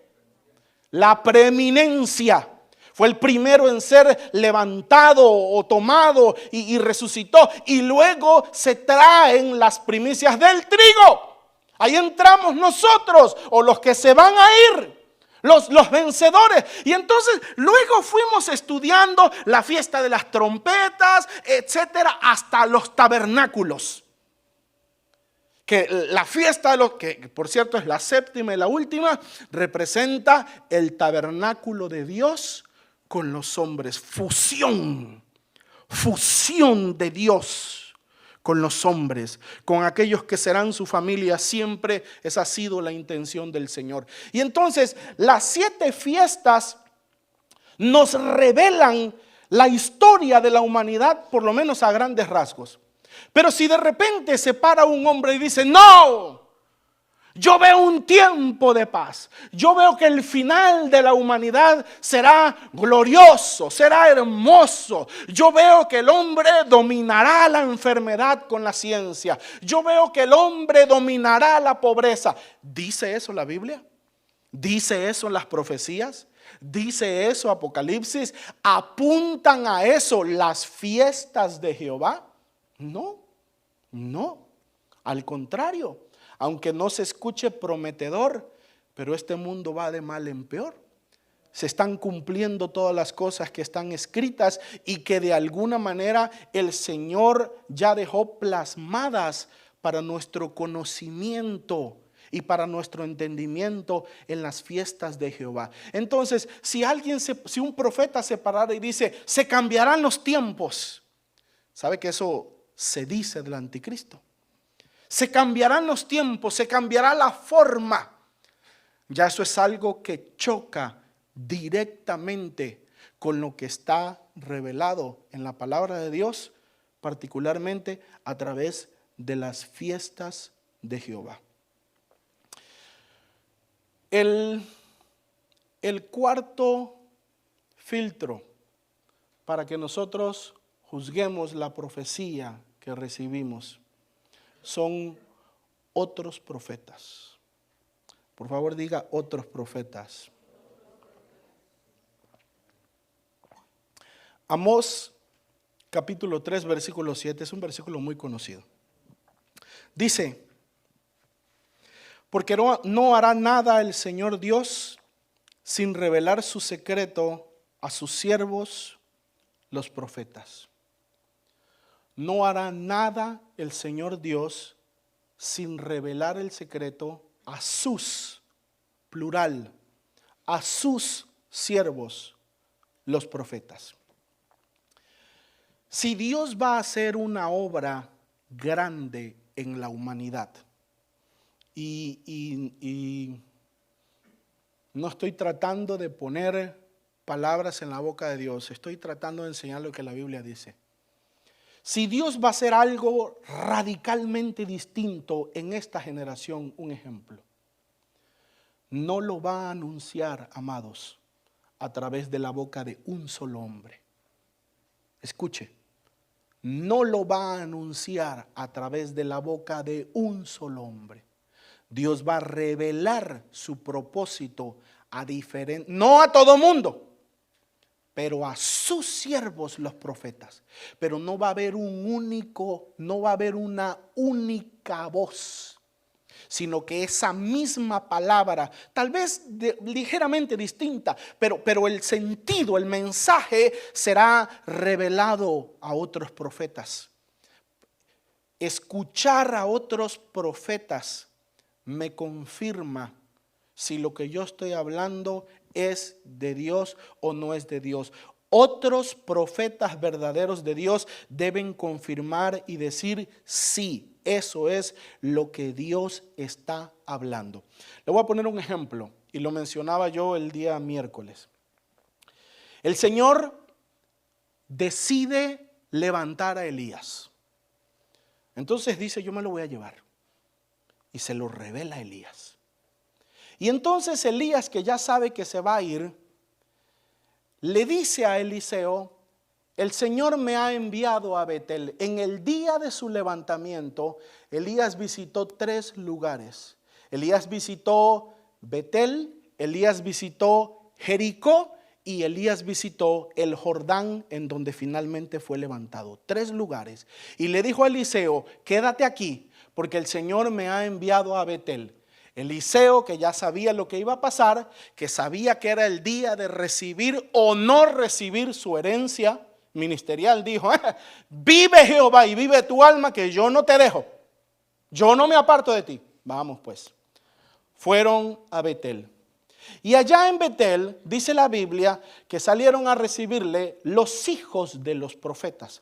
La preeminencia. Fue el primero en ser levantado o tomado y resucitó. Y luego se traen las primicias del trigo. Ahí entramos nosotros, o los que se van a ir, los vencedores. Y entonces luego fuimos estudiando la fiesta de las trompetas, etcétera, hasta los tabernáculos. Que la fiesta de los que, por cierto, es la 7ª y la última, representa el tabernáculo de Dios con los hombres. Fusión de Dios con los hombres, con aquellos que serán su familia siempre. Esa ha sido la intención del Señor. Y entonces las 7 fiestas nos revelan la historia de la humanidad, por lo menos a grandes rasgos. Pero si de repente se para un hombre y dice: no, yo veo un tiempo de paz, yo veo que el final de la humanidad será glorioso, será hermoso, yo veo que el hombre dominará la enfermedad con la ciencia, yo veo que el hombre dominará la pobreza. ¿Dice eso la Biblia? ¿Dice eso las profecías? ¿Dice eso Apocalipsis? ¿Apuntan a eso las fiestas de Jehová? No, al contrario, aunque no se escuche prometedor, pero este mundo va de mal en peor. Se están cumpliendo todas las cosas que están escritas y que de alguna manera el Señor ya dejó plasmadas para nuestro conocimiento y para nuestro entendimiento en las fiestas de Jehová. Entonces, si un profeta se parara y dice: se cambiarán los tiempos, ¿sabe que eso se dice del anticristo? Se cambiarán los tiempos, se cambiará la forma. Ya eso es algo que choca directamente con lo que está revelado en la palabra de Dios, particularmente a través de las fiestas de Jehová. El cuarto filtro para que nosotros juzguemos la profecía que recibimos son otros profetas. Por favor, diga otros profetas. Amós capítulo 3, versículo 7 es un versículo muy conocido. Dice: porque no hará nada el Señor Dios sin revelar su secreto a sus siervos, los profetas. No hará nada el Señor Dios sin revelar el secreto a sus, plural, a sus siervos, los profetas. Si Dios va a hacer una obra grande en la humanidad, y no estoy tratando de poner palabras en la boca de Dios, estoy tratando de enseñar lo que la Biblia dice. Si Dios va a hacer algo radicalmente distinto en esta generación, un ejemplo, no lo va a anunciar, amados, a través de la boca de un solo hombre. Escuche, no lo va a anunciar a través de la boca de un solo hombre. Dios va a revelar su propósito a diferentes, no a todo mundo, pero a sus siervos los profetas. Pero no va a haber no va a haber una única voz, sino que esa misma palabra, tal vez ligeramente distinta, pero el sentido, el mensaje será revelado a otros profetas. Escuchar a otros profetas me confirma si lo que yo estoy hablando es de Dios o no es de Dios. Otros profetas verdaderos de Dios deben confirmar y decir sí, eso es lo que Dios está hablando. Le voy a poner un ejemplo y lo mencionaba yo el día miércoles. El Señor decide levantar a Elías. Entonces dice: yo me lo voy a llevar. Y se lo revela a Elías. Y entonces Elías, que ya sabe que se va a ir, le dice a Eliseo: el Señor me ha enviado a Betel. En el día de su levantamiento, Elías visitó 3 lugares. Elías visitó Betel, Elías visitó Jericó y Elías visitó el Jordán, en donde finalmente fue levantado. 3 lugares. Y le dijo a Eliseo: quédate aquí, porque el Señor me ha enviado a Betel. Eliseo, que ya sabía lo que iba a pasar, que sabía que era el día de recibir o no recibir su herencia ministerial, dijo: vive Jehová y vive tu alma, que yo no te dejo, yo no me aparto de ti. Vamos pues. Fueron a Betel. Y allá en Betel dice la Biblia que salieron a recibirle los hijos de los profetas.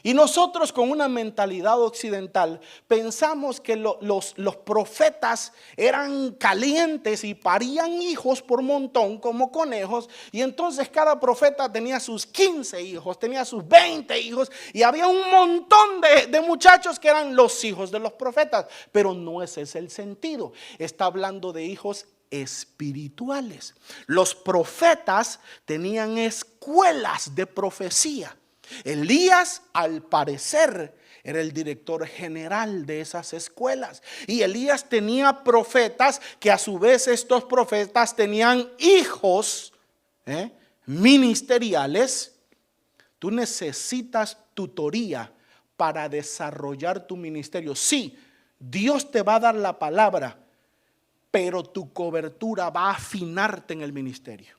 Y nosotros, con una mentalidad occidental, pensamos que los profetas eran calientes y parían hijos por montón como conejos. Y entonces cada profeta tenía sus 15 hijos, tenía sus 20 hijos. Y había un montón de muchachos que eran los hijos de los profetas. Pero no ese es el sentido. Está hablando de hijos espirituales. Los profetas tenían escuelas de profecía. Elías, al parecer, era el director general de esas escuelas. Y Elías tenía profetas que a su vez estos profetas tenían hijos ministeriales. Tú necesitas tutoría para desarrollar tu ministerio. Sí, Dios te va a dar la palabra, pero tu cobertura va a afinarte en el ministerio.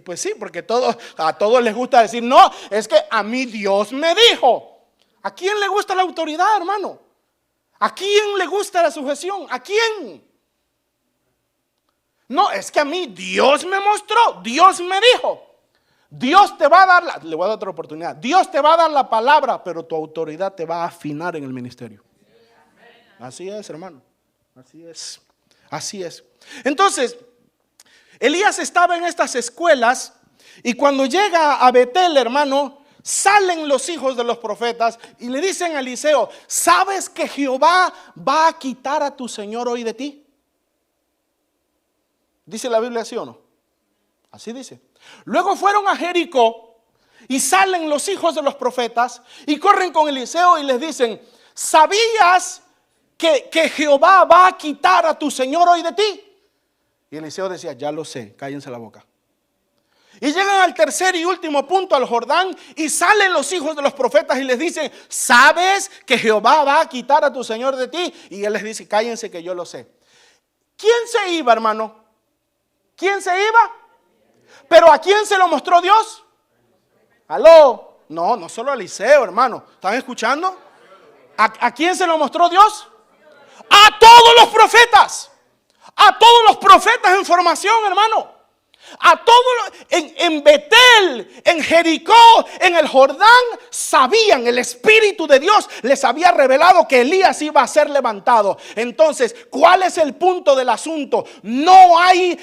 Pues sí, porque a todos les gusta decir: no, es que a mí Dios me dijo. ¿A quién le gusta la autoridad, hermano? ¿A quién le gusta la sujeción? ¿A quién? No, es que a mí Dios me mostró, Dios me dijo. Dios te va a dar, le voy a dar otra oportunidad. Dios te va a dar la palabra, pero tu autoridad te va a afinar en el ministerio. Así es, hermano. Así es. Así es. Entonces, Elías estaba en estas escuelas y cuando llega a Betel, hermano, salen los hijos de los profetas y le dicen a Eliseo: ¿sabes que Jehová va a quitar a tu señor hoy de ti? ¿Dice la Biblia así o no? Así dice. Luego fueron a Jericó y salen los hijos de los profetas y corren con Eliseo y les dicen: ¿sabías que Jehová va a quitar a tu señor hoy de ti? Y Eliseo decía: ya lo sé, cállense la boca. Y llegan al tercer y último punto, al Jordán, y salen los hijos de los profetas y les dicen: ¿sabes que Jehová va a quitar a tu señor de ti? Y él les dice: cállense que yo lo sé. ¿Quién se iba, hermano? ¿Quién se iba? ¿Pero a quién se lo mostró Dios? ¿Aló? No, no solo a Eliseo, hermano. ¿Están escuchando? ¿A quién se lo mostró Dios? A todos los profetas. A todos los profetas en formación, hermano. A todos en Betel, en Jericó, en el Jordán, sabían, el Espíritu de Dios les había revelado que Elías iba a ser levantado. Entonces, ¿cuál es el punto del asunto? No hay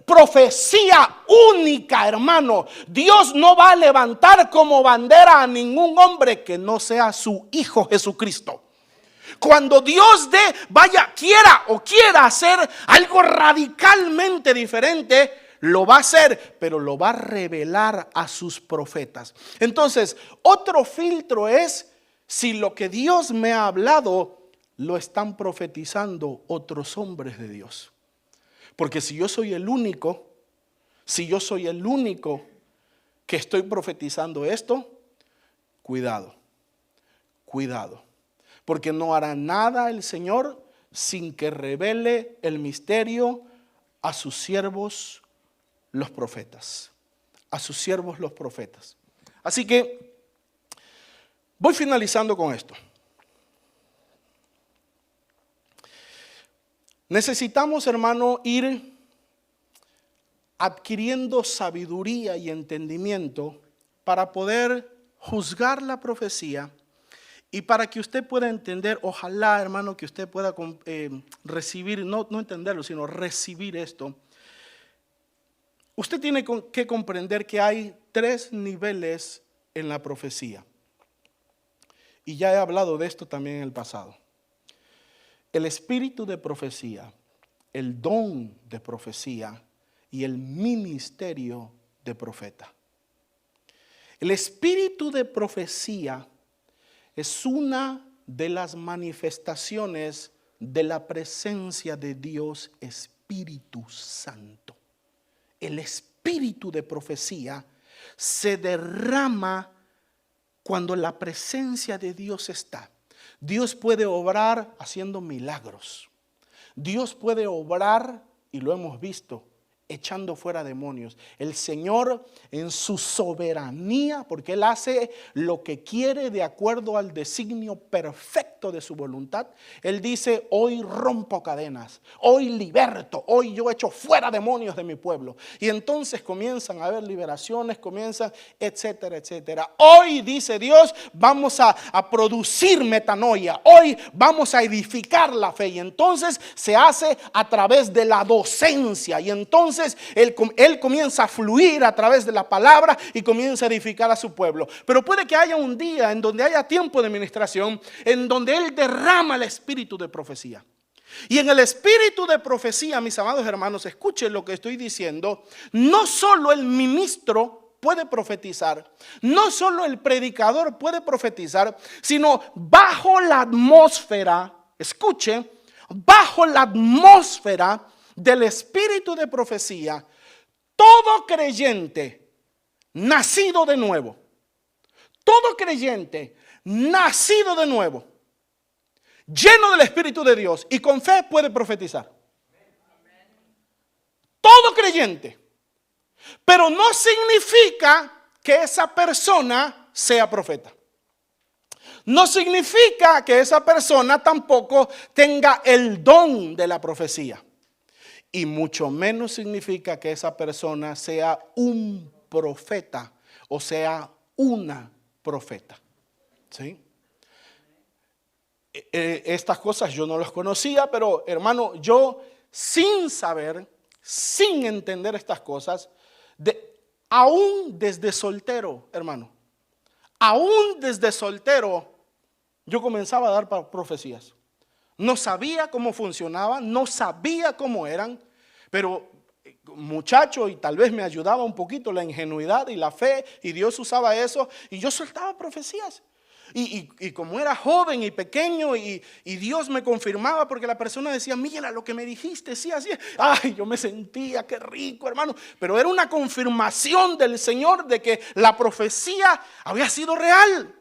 profecía única, hermano. Dios no va a levantar como bandera a ningún hombre que no sea su Hijo Jesucristo. Cuando Dios quiera hacer algo radicalmente diferente, lo va a hacer, pero lo va a revelar a sus profetas. Entonces, otro filtro es si lo que Dios me ha hablado lo están profetizando otros hombres de Dios. Porque si yo soy el único que estoy profetizando esto, cuidado. Porque no hará nada el Señor sin que revele el misterio a sus siervos los profetas. Así que voy finalizando con esto. Necesitamos, hermano, ir adquiriendo sabiduría y entendimiento para poder juzgar la profecía. Y para que usted pueda entender, ojalá, hermano, que usted pueda recibir, no entenderlo, sino recibir esto. Usted tiene que comprender que hay 3 niveles en la profecía. Y ya he hablado de esto también en el pasado. El espíritu de profecía, el don de profecía y el ministerio de profeta. El espíritu de profecía es una de las manifestaciones de la presencia de Dios Espíritu Santo. El espíritu de profecía se derrama cuando la presencia de Dios está. Dios puede obrar haciendo milagros. Dios puede obrar, y lo hemos visto, echando fuera demonios. El Señor en su soberanía, porque Él hace lo que quiere de acuerdo al designio perfecto de su voluntad. Él dice: hoy rompo cadenas, hoy liberto, hoy yo echo fuera demonios de mi pueblo. Y entonces comienzan a haber liberaciones, etcétera, etcétera. Hoy, dice Dios, vamos a producir metanoia. Hoy vamos a edificar la fe. Y entonces se hace a través de la docencia. Y entonces él comienza a fluir a través de la palabra y comienza a edificar a su pueblo. Pero puede que haya un día en donde haya tiempo de ministración, en donde Él derrama el espíritu de profecía. Y en el espíritu de profecía, mis amados hermanos, escuchen lo que estoy diciendo. No solo el ministro puede profetizar, no solo el predicador puede profetizar, sino bajo la atmósfera, escuche, bajo la atmósfera del espíritu de profecía, todo creyente nacido de nuevo, lleno del Espíritu de Dios y con fe puede profetizar. Todo creyente. Pero no significa que esa persona sea profeta. No significa que esa persona tampoco tenga el don de la profecía. Y mucho menos significa que esa persona sea un profeta o sea una profeta. ¿Sí? Estas cosas yo no las conocía, pero hermano, yo sin saber sin entender estas cosas, aún desde soltero, hermano, aún desde soltero, yo comenzaba a dar profecías. No sabía cómo funcionaban, no sabía cómo eran, pero muchacho, y tal vez me ayudaba un poquito la ingenuidad y la fe, y Dios usaba eso, y yo soltaba profecías. Y como era joven y pequeño, y Dios me confirmaba, porque la persona decía, mira lo que me dijiste, sí, así es. Ay, yo me sentía, qué rico, hermano. Pero era una confirmación del Señor de que la profecía había sido real.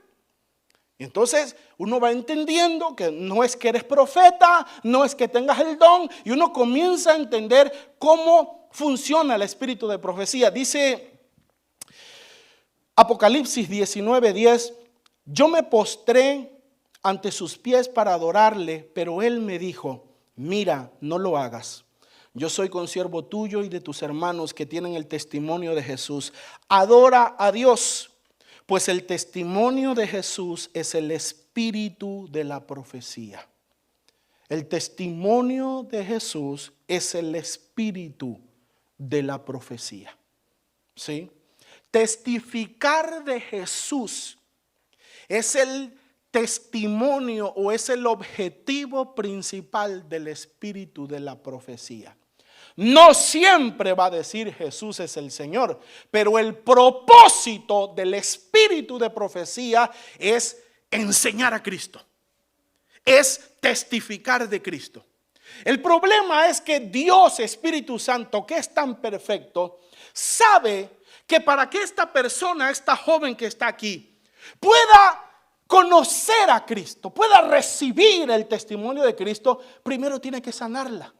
Y entonces uno va entendiendo que no es que eres profeta, no es que tengas el don, y uno comienza a entender cómo funciona el espíritu de profecía. Dice Apocalipsis 19:10, yo me postré ante sus pies para adorarle, pero él me dijo, mira, no lo hagas. Yo soy consiervo tuyo y de tus hermanos que tienen el testimonio de Jesús. Adora a Dios, pues el testimonio de Jesús es el espíritu de la profecía. El testimonio de Jesús es el espíritu de la profecía. ¿Sí? Testificar de Jesús es el testimonio o es el objetivo principal del espíritu de la profecía. No siempre va a decir Jesús es el Señor, pero el propósito del espíritu de profecía es enseñar a Cristo, es testificar de Cristo. El problema es que Dios, Espíritu Santo, que es tan perfecto, sabe que para que esta persona, esta joven que está aquí, pueda conocer a Cristo, pueda recibir el testimonio de Cristo, primero tiene que sanarla.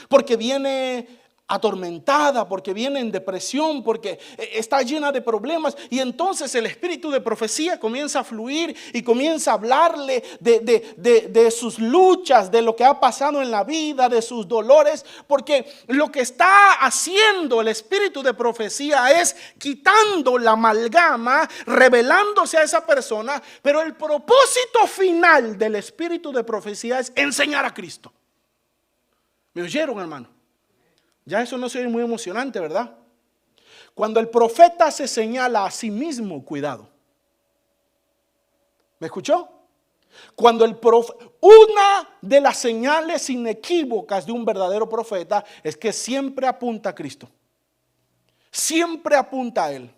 Porque viene atormentada, porque viene en depresión, porque está llena de problemas. Y entonces el espíritu de profecía comienza a fluir y comienza a hablarle de sus luchas, de lo que ha pasado en la vida, de sus dolores. Porque lo que está haciendo el espíritu de profecía es quitando la amalgama, revelándose a esa persona. Pero el propósito final del espíritu de profecía es enseñar a Cristo. ¿Me oyeron, hermano? Ya eso no se oye muy emocionante, ¿verdad? Cuando el profeta se señala a sí mismo, cuidado. ¿Me escuchó? Cuando una de las señales inequívocas de un verdadero profeta es que siempre apunta a Cristo. Siempre apunta a Él.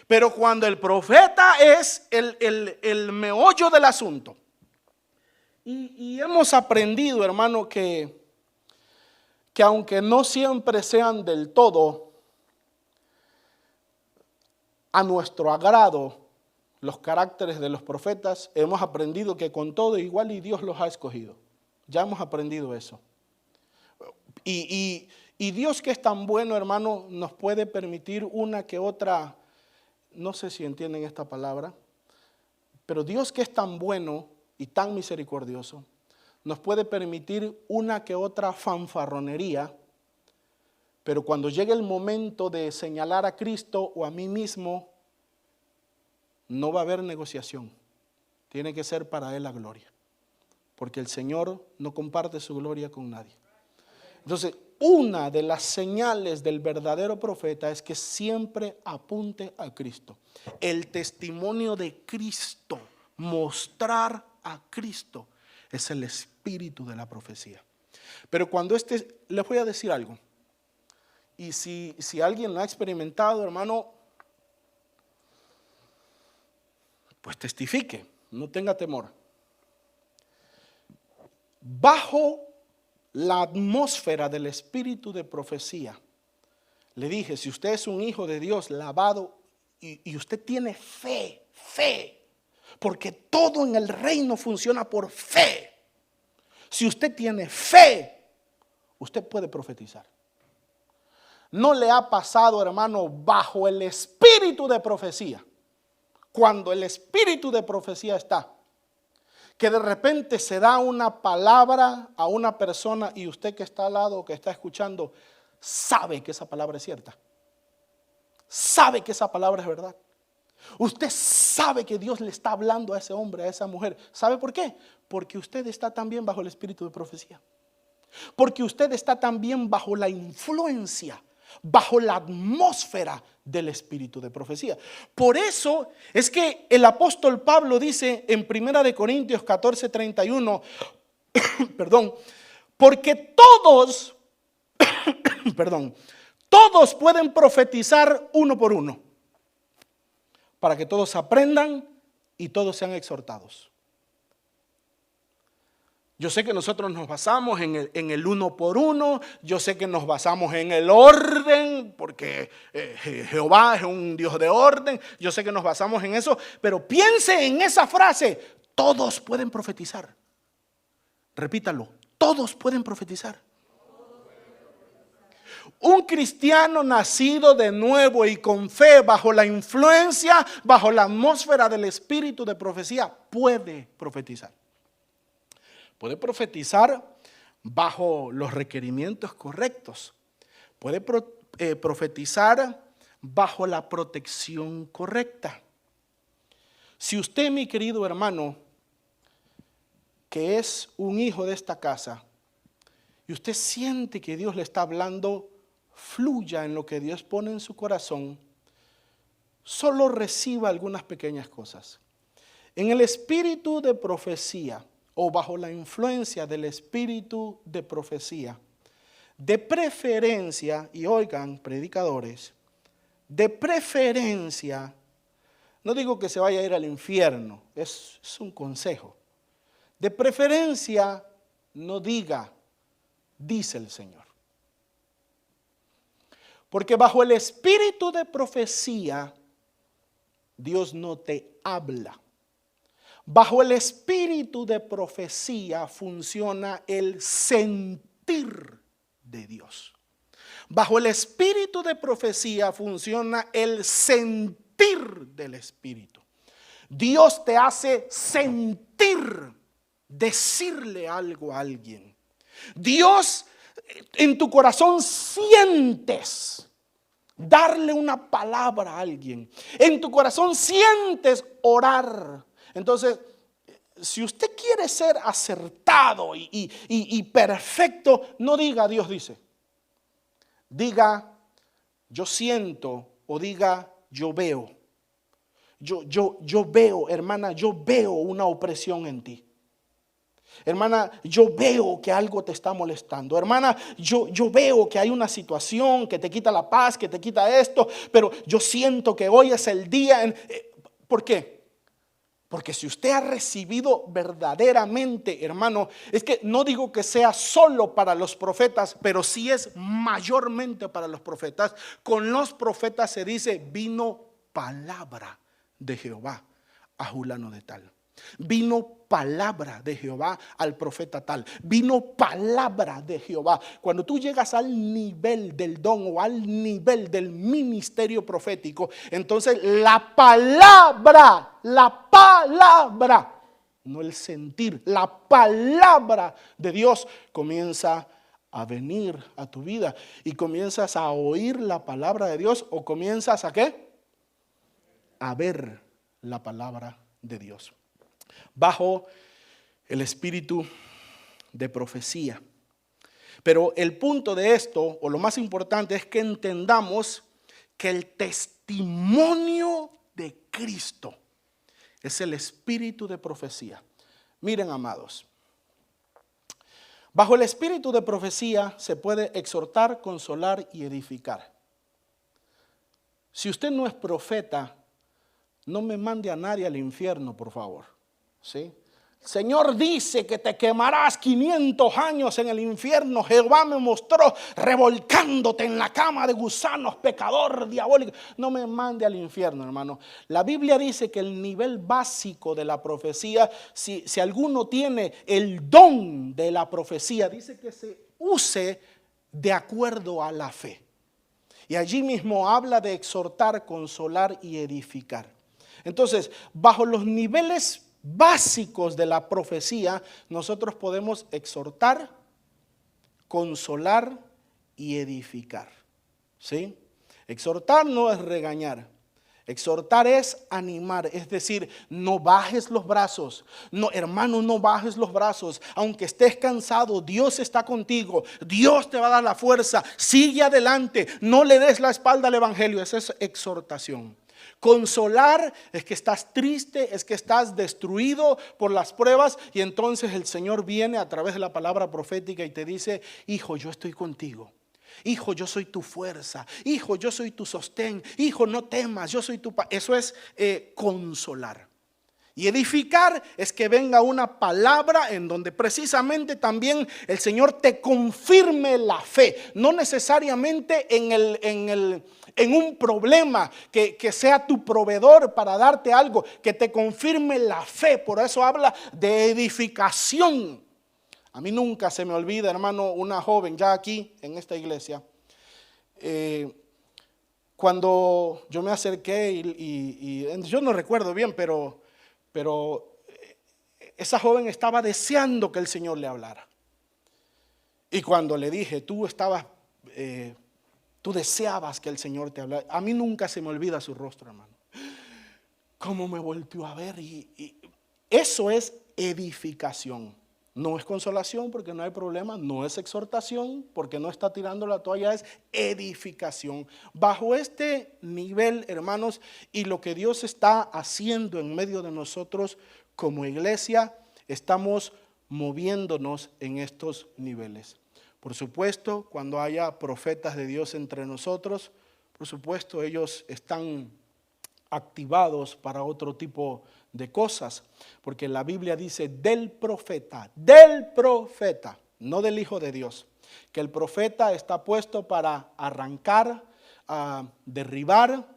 Pero cuando el profeta es el meollo del asunto. Y hemos aprendido, hermano, que aunque no siempre sean del todo a nuestro agrado los caracteres de los profetas, hemos aprendido que con todo igual y Dios los ha escogido. Ya hemos aprendido eso. Y Dios, que es tan bueno, hermano, nos puede permitir una que otra, no sé si entienden esta palabra, pero Dios, que es tan bueno y tan misericordioso, nos puede permitir una que otra fanfarronería, pero cuando llegue el momento de señalar a Cristo o a mí mismo, no va a haber negociación. Tiene que ser para Él la gloria, porque el Señor no comparte su gloria con nadie. Entonces, una de las señales del verdadero profeta es que siempre apunte a Cristo. El testimonio de Cristo, mostrar a Cristo, es el espíritu de la profecía. Pero cuando les voy a decir algo. Y si alguien lo ha experimentado, hermano, pues testifique, no tenga temor. Bajo la atmósfera del espíritu de profecía, le dije, si usted es un hijo de Dios lavado y usted tiene fe, porque todo en el reino funciona por fe. Si usted tiene fe, usted puede profetizar. ¿No le ha pasado, hermano, bajo el espíritu de profecía? Cuando el espíritu de profecía está, que de repente se da una palabra a una persona y usted que está al lado, que está escuchando, sabe que esa palabra es cierta. Sabe que esa palabra es verdad. Usted sabe que Dios le está hablando a ese hombre, a esa mujer. ¿Sabe por qué? Porque usted está también bajo el espíritu de profecía. Porque usted está también bajo la influencia, bajo la atmósfera del espíritu de profecía. Por eso es que el apóstol Pablo dice en 1 Corintios 14:31, perdón, porque todos, todos pueden profetizar uno por uno, para que todos aprendan y todos sean exhortados. Yo sé que nosotros nos basamos en el uno por uno, yo sé que nos basamos en el orden, porque Jehová es un Dios de orden, yo sé que nos basamos en eso, pero piense en esa frase, todos pueden profetizar. Repítalo, todos pueden profetizar. Un cristiano nacido de nuevo y con fe, bajo la influencia, bajo la atmósfera del espíritu de profecía, puede profetizar. Puede profetizar bajo los requerimientos correctos. Puede profetizar bajo la protección correcta. Si usted, mi querido hermano, que es un hijo de esta casa, y usted siente que Dios le está hablando, fluya en lo que Dios pone en su corazón, solo reciba algunas pequeñas cosas. En el espíritu de profecía, o bajo la influencia del espíritu de profecía, de preferencia, y oigan, predicadores, de preferencia, no digo que se vaya a ir al infierno, es un consejo. De preferencia, no diga, dice el Señor. Porque bajo el espíritu de profecía, Dios no te habla. Bajo el espíritu de profecía funciona el sentir de Dios. Bajo el espíritu de profecía funciona el sentir del espíritu. Dios te hace sentir, decirle algo a alguien. Dios, en tu corazón sientes darle una palabra a alguien. En tu corazón sientes orar. Entonces, si usted quiere ser acertado y perfecto, no diga Dios dice. Diga yo siento o diga yo veo. Yo veo, hermana, yo veo una opresión en ti. Hermana, yo veo que algo te está molestando. Hermana, yo veo que hay una situación que te quita la paz, que te quita esto, pero yo siento que hoy es el día. ¿Por qué? Porque si usted ha recibido verdaderamente, hermano, es que no digo que sea solo para los profetas, pero sí es mayormente para los profetas. Con los profetas se dice, vino palabra de Jehová a fulano de tal. Vino palabra de Jehová al profeta tal. Vino palabra de Jehová. Cuando tú llegas al nivel del don o al nivel del ministerio profético, entonces la palabra, no el sentir, la palabra de Dios comienza a venir a tu vida y comienzas a oír la palabra de Dios o comienzas a ¿qué? A ver la palabra de Dios. Bajo el espíritu de profecía. Pero el punto de esto, o lo más importante, es que entendamos que el testimonio de Cristo es el espíritu de profecía. Miren, amados, bajo el espíritu de profecía se puede exhortar, consolar y edificar. Si usted no es profeta, no me mande a nadie al infierno, por favor. ¿Sí? El Señor dice que te quemarás 500 años en el infierno. Jehová me mostró revolcándote en la cama de gusanos, pecador, diabólico. No me mande al infierno, hermano. La Biblia dice que el nivel básico de la profecía, si alguno tiene el don de la profecía, dice que se use de acuerdo a la fe. Y allí mismo habla de exhortar, consolar y edificar. Entonces, bajo los niveles básicos de la profecía, nosotros podemos exhortar, consolar y edificar. ¿Sí? Exhortar no es regañar. Exhortar es animar, es decir, no bajes los brazos. No, hermano, no bajes los brazos. Aunque estés cansado, Dios está contigo. Dios te va a dar la fuerza. Sigue adelante. No le des la espalda al evangelio. Esa es exhortación. Consolar es que estás triste, es que estás destruido por las pruebas, y entonces el Señor viene a través de la palabra profética y te dice: hijo, yo estoy contigo. Hijo, yo soy tu fuerza. Hijo, yo soy tu sostén. Hijo, no temas, yo soy tu paz. Eso es consolar. Y edificar es que venga una palabra en donde precisamente también el Señor te confirme la fe. No necesariamente en un problema, que sea tu proveedor para darte algo, que te confirme la fe. Por eso habla de edificación. A mí nunca se me olvida, hermano, una joven ya aquí en esta iglesia, cuando yo me acerqué y yo no recuerdo bien, pero esa joven estaba deseando que el Señor le hablara. Y cuando le dije: tú deseabas que el Señor te hablara, a mí nunca se me olvida su rostro, hermano. Cómo me volvió a ver, y eso es edificación. No es consolación porque no hay problema, no es exhortación porque no está tirando la toalla, es edificación. Bajo este nivel, hermanos, y lo que Dios está haciendo en medio de nosotros como iglesia, estamos moviéndonos en estos niveles. Por supuesto, cuando haya profetas de Dios entre nosotros, por supuesto ellos están activados para otro tipo de cosas, porque la Biblia dice del profeta, no del Hijo de Dios, que el profeta está puesto para arrancar, derribar,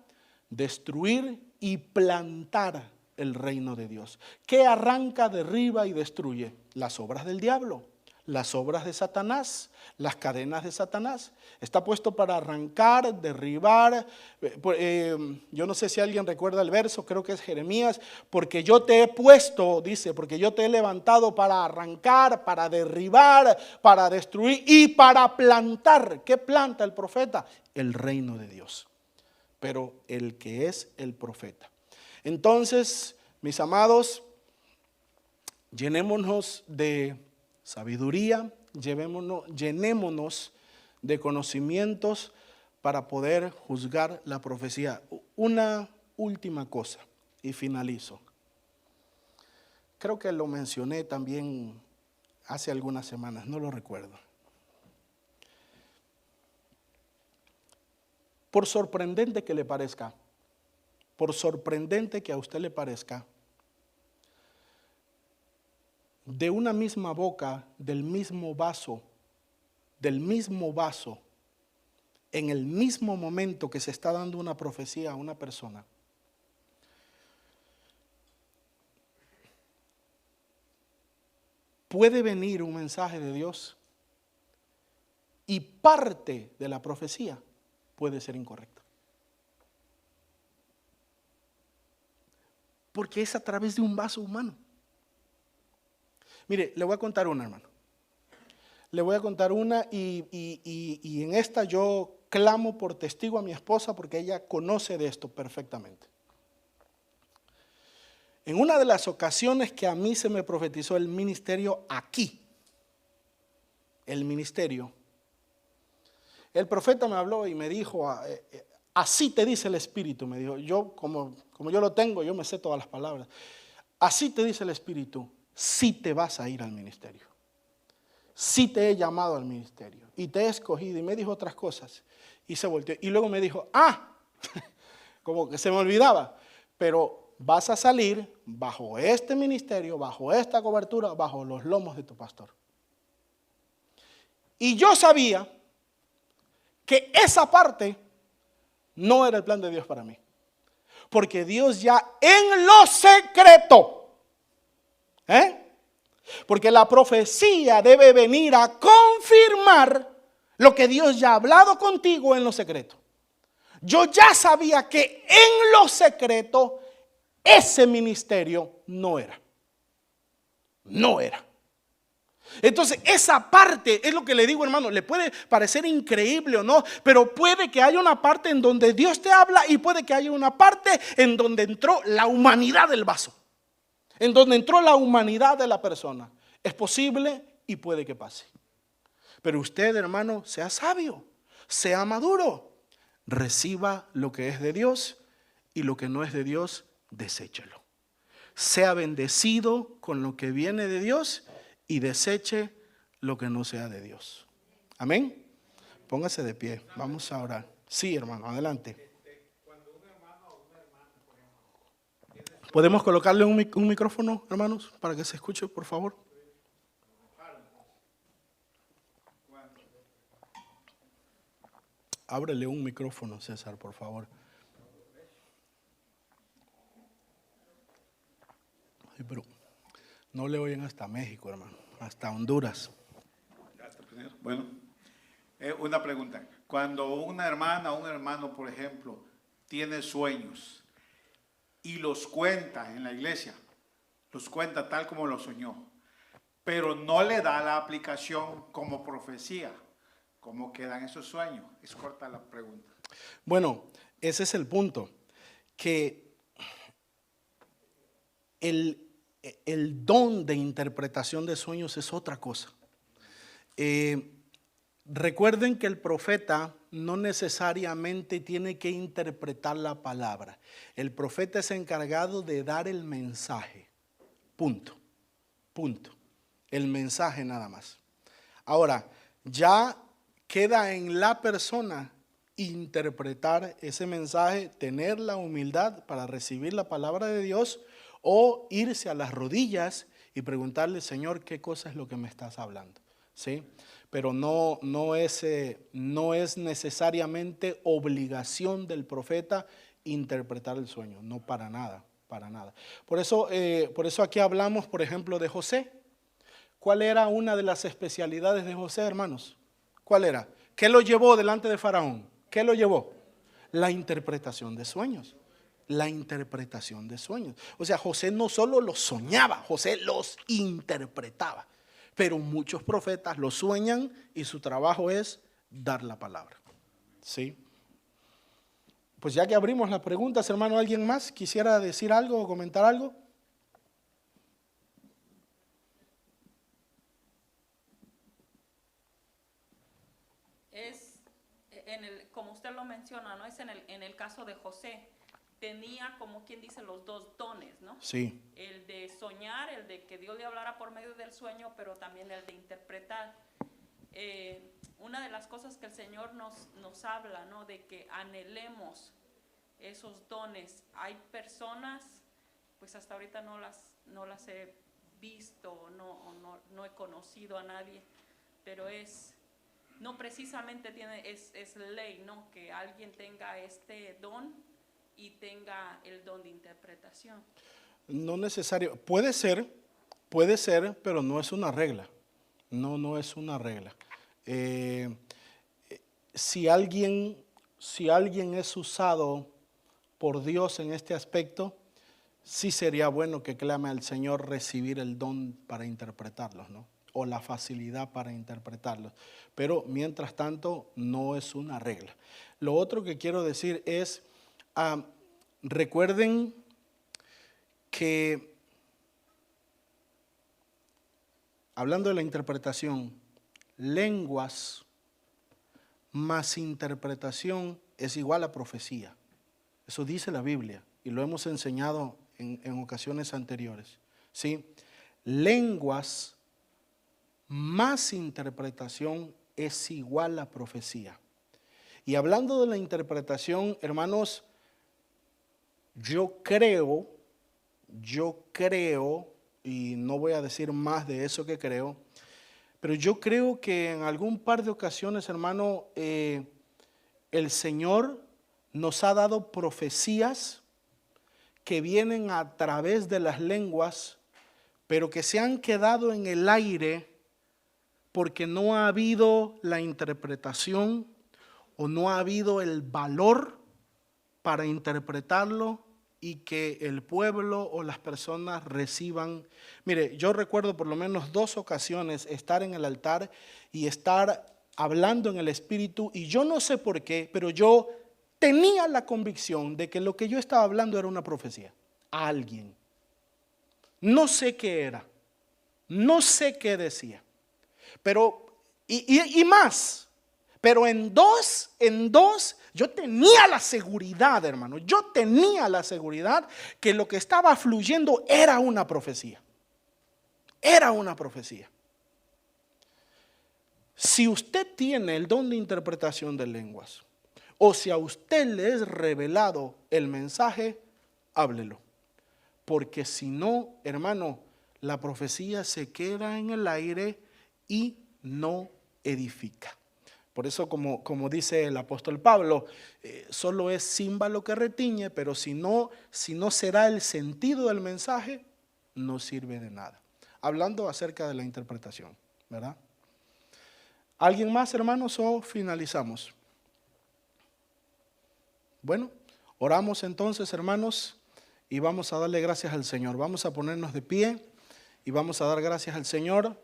destruir y plantar el reino de Dios. ¿Qué arranca, derriba y destruye? Las obras del diablo, las obras de Satanás, las cadenas de Satanás. Está puesto para arrancar, derribar. Yo no sé si alguien recuerda el verso, creo que es Jeremías. Porque yo te he puesto, dice, porque yo te he levantado para arrancar, para derribar, para destruir y para plantar. ¿Qué planta el profeta? El reino de Dios. Pero el que es el profeta. Entonces, mis amados, llenémonos de sabiduría, llenémonos de conocimientos para poder juzgar la profecía. Una última cosa y finalizo. Creo que lo mencioné también hace algunas semanas, no lo recuerdo. Por sorprendente que le parezca, por sorprendente que a usted le parezca, de una misma boca, del mismo vaso, en el mismo momento que se está dando una profecía a una persona, puede venir un mensaje de Dios y parte de la profecía puede ser incorrecta. Porque es a través de un vaso humano. Mire, le voy a contar una, hermano. Le voy a contar una y en esta yo clamo por testigo a mi esposa porque ella conoce de esto perfectamente. En una de las ocasiones que a mí se me profetizó el ministerio aquí, el ministerio, el profeta me habló y me dijo, así te dice el Espíritu, me dijo, yo como yo lo tengo, yo me sé todas las palabras, así te dice el Espíritu, sí te vas a ir al ministerio, sí te he llamado al ministerio y te he escogido, y me dijo otras cosas y se volteó y luego me dijo, como que se me olvidaba, pero vas a salir bajo este ministerio, bajo esta cobertura, bajo los lomos de tu pastor. Y yo sabía que esa parte no era el plan de Dios para mí. Porque Dios ya en lo secreto, porque la profecía debe venir a confirmar lo que Dios ya ha hablado contigo en lo secreto. Yo ya sabía que en lo secreto ese ministerio no era. Entonces esa parte es lo que le digo, hermano, le puede parecer increíble o no, pero puede que haya una parte en donde Dios te habla y puede que haya una parte en donde entró la humanidad del vaso, en donde entró la humanidad de la persona. Es posible y puede que pase. Pero usted, hermano, sea sabio, sea maduro, reciba lo que es de Dios y lo que no es de Dios, deséchelo. Sea bendecido con lo que viene de Dios y deseche lo que no sea de Dios. Amén. Póngase de pie. Vamos a orar. Sí, hermano, adelante. ¿Podemos colocarle un micrófono, hermanos, para que se escuche, por favor? Ábrele un micrófono, César, por favor. Ay, pero no le oyen hasta México, hermano, hasta Honduras. Bueno, una pregunta. Cuando una hermana o un hermano, por ejemplo, tiene sueños y los cuenta en la iglesia, los cuenta tal como lo soñó, pero no le da la aplicación como profecía, ¿cómo quedan esos sueños? Es corta la pregunta. Bueno, ese es el punto, que el don de interpretación de sueños es otra cosa. Recuerden que el profeta no necesariamente tiene que interpretar la palabra. El profeta es encargado de dar el mensaje. Punto. Punto. El mensaje nada más. Ahora, ya queda en la persona interpretar ese mensaje, tener la humildad para recibir la palabra de Dios o irse a las rodillas y preguntarle, Señor, ¿qué cosa es lo que me estás hablando? ¿Sí? Pero no es necesariamente obligación del profeta interpretar el sueño, no, para nada, para nada. Por eso aquí hablamos, por ejemplo, de José. ¿Cuál era una de las especialidades de José, hermanos? ¿Cuál era? ¿Qué lo llevó delante de Faraón? ¿Qué lo llevó? La interpretación de sueños. La interpretación de sueños. O sea, José no solo los soñaba, José los interpretaba. Pero muchos profetas lo sueñan y su trabajo es dar la palabra. ¿Sí? Pues ya que abrimos las preguntas, hermano, ¿alguien más quisiera decir algo o comentar algo? Como usted lo menciona, ¿no? Es en el caso de José. Tenía, como quien dice, los dos dones, ¿no? Sí. El de soñar, el de que Dios le hablara por medio del sueño, pero también el de interpretar. Una de las cosas que el Señor nos habla, ¿no? De que anhelemos esos dones. Hay personas, pues hasta ahorita no las he visto, no he conocido a nadie, pero no precisamente es ley, ¿no? Que alguien tenga este don y tenga el don de interpretación. No necesario, puede ser, pero no es una regla. No es una regla. Si alguien es usado por Dios en este aspecto, sí sería bueno que clame al Señor recibir el don para interpretarlos, ¿no? O la facilidad para interpretarlos. Pero mientras tanto, no es una regla. Lo otro que quiero decir es, recuerden que, hablando de la interpretación, lenguas más interpretación es igual a profecía. Eso dice la Biblia y lo hemos enseñado en ocasiones anteriores. ¿Sí? Lenguas más interpretación es igual a profecía. Y hablando de la interpretación, hermanos, yo creo, y no voy a decir más de eso que creo, pero yo creo que en algún par de ocasiones, hermano, el Señor nos ha dado profecías que vienen a través de las lenguas, pero que se han quedado en el aire porque no ha habido la interpretación o no ha habido el valor para interpretarlo y que el pueblo o las personas reciban. Mire, yo recuerdo por lo menos 2 ocasiones estar en el altar y estar hablando en el Espíritu, y yo no sé por qué, pero yo tenía la convicción de que lo que yo estaba hablando era una profecía a alguien. No sé qué era, no sé qué decía, pero y más, pero en dos yo tenía la seguridad, hermano, yo tenía la seguridad que lo que estaba fluyendo era una profecía. Era una profecía. Si usted tiene el don de interpretación de lenguas, o si a usted le es revelado el mensaje, háblelo. Porque si no, hermano, la profecía se queda en el aire y no edifica. Por eso, como dice el apóstol Pablo, solo es címbalo que retiñe, pero si no se da el sentido del mensaje, no sirve de nada. Hablando acerca de la interpretación, ¿verdad? ¿Alguien más, hermanos, o finalizamos? Bueno, oramos entonces, hermanos, y vamos a darle gracias al Señor. Vamos a ponernos de pie y vamos a dar gracias al Señor.